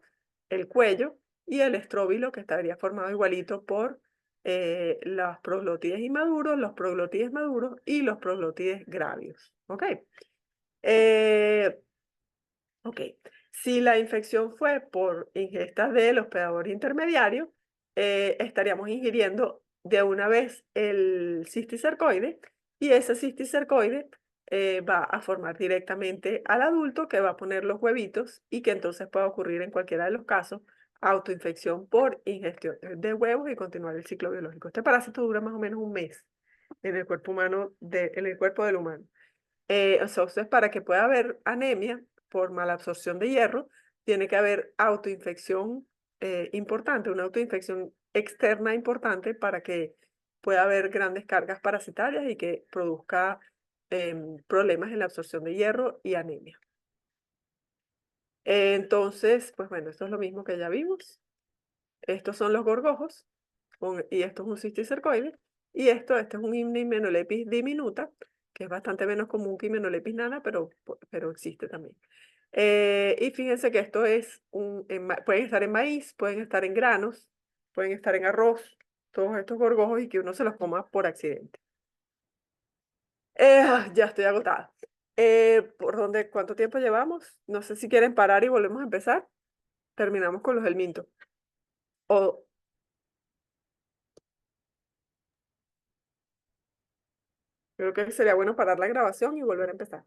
A: el cuello y el estróbilo, que estaría formado igualito por los proglótides inmaduros, los proglótides maduros y los proglótides gravios. ¿Ok? Ok. Si la infección fue por ingesta del hospedador intermediario, estaríamos ingiriendo de una vez el cisticercoide y ese cisticercoide va a formar directamente al adulto que va a poner los huevitos y que entonces puede ocurrir en cualquiera de los casos autoinfección por ingestión de huevos y continuar el ciclo biológico. Este parásito dura más o menos un mes en el cuerpo humano, en el cuerpo del humano. Entonces, para que pueda haber anemia por malabsorción de hierro, tiene que haber autoinfección importante, una autoinfección externa importante para que pueda haber grandes cargas parasitarias y que produzca problemas en la absorción de hierro y anemia. Entonces, pues bueno, esto es lo mismo que ya vimos. Estos son los gorgojos y esto es un cisticercoide y este es un Hymenolépis diminuta que es bastante menos común que Hymenolipis nana, pero existe también. Y fíjense que esto es pueden estar en maíz, pueden estar en granos, pueden estar en arroz, todos estos gorgojos y que uno se los coma por accidente. Ya estoy agotada. ¿Cuánto tiempo llevamos? No sé si quieren parar y volvemos a empezar. Terminamos con los del Minto. O, creo que sería bueno parar la grabación y volver a empezar.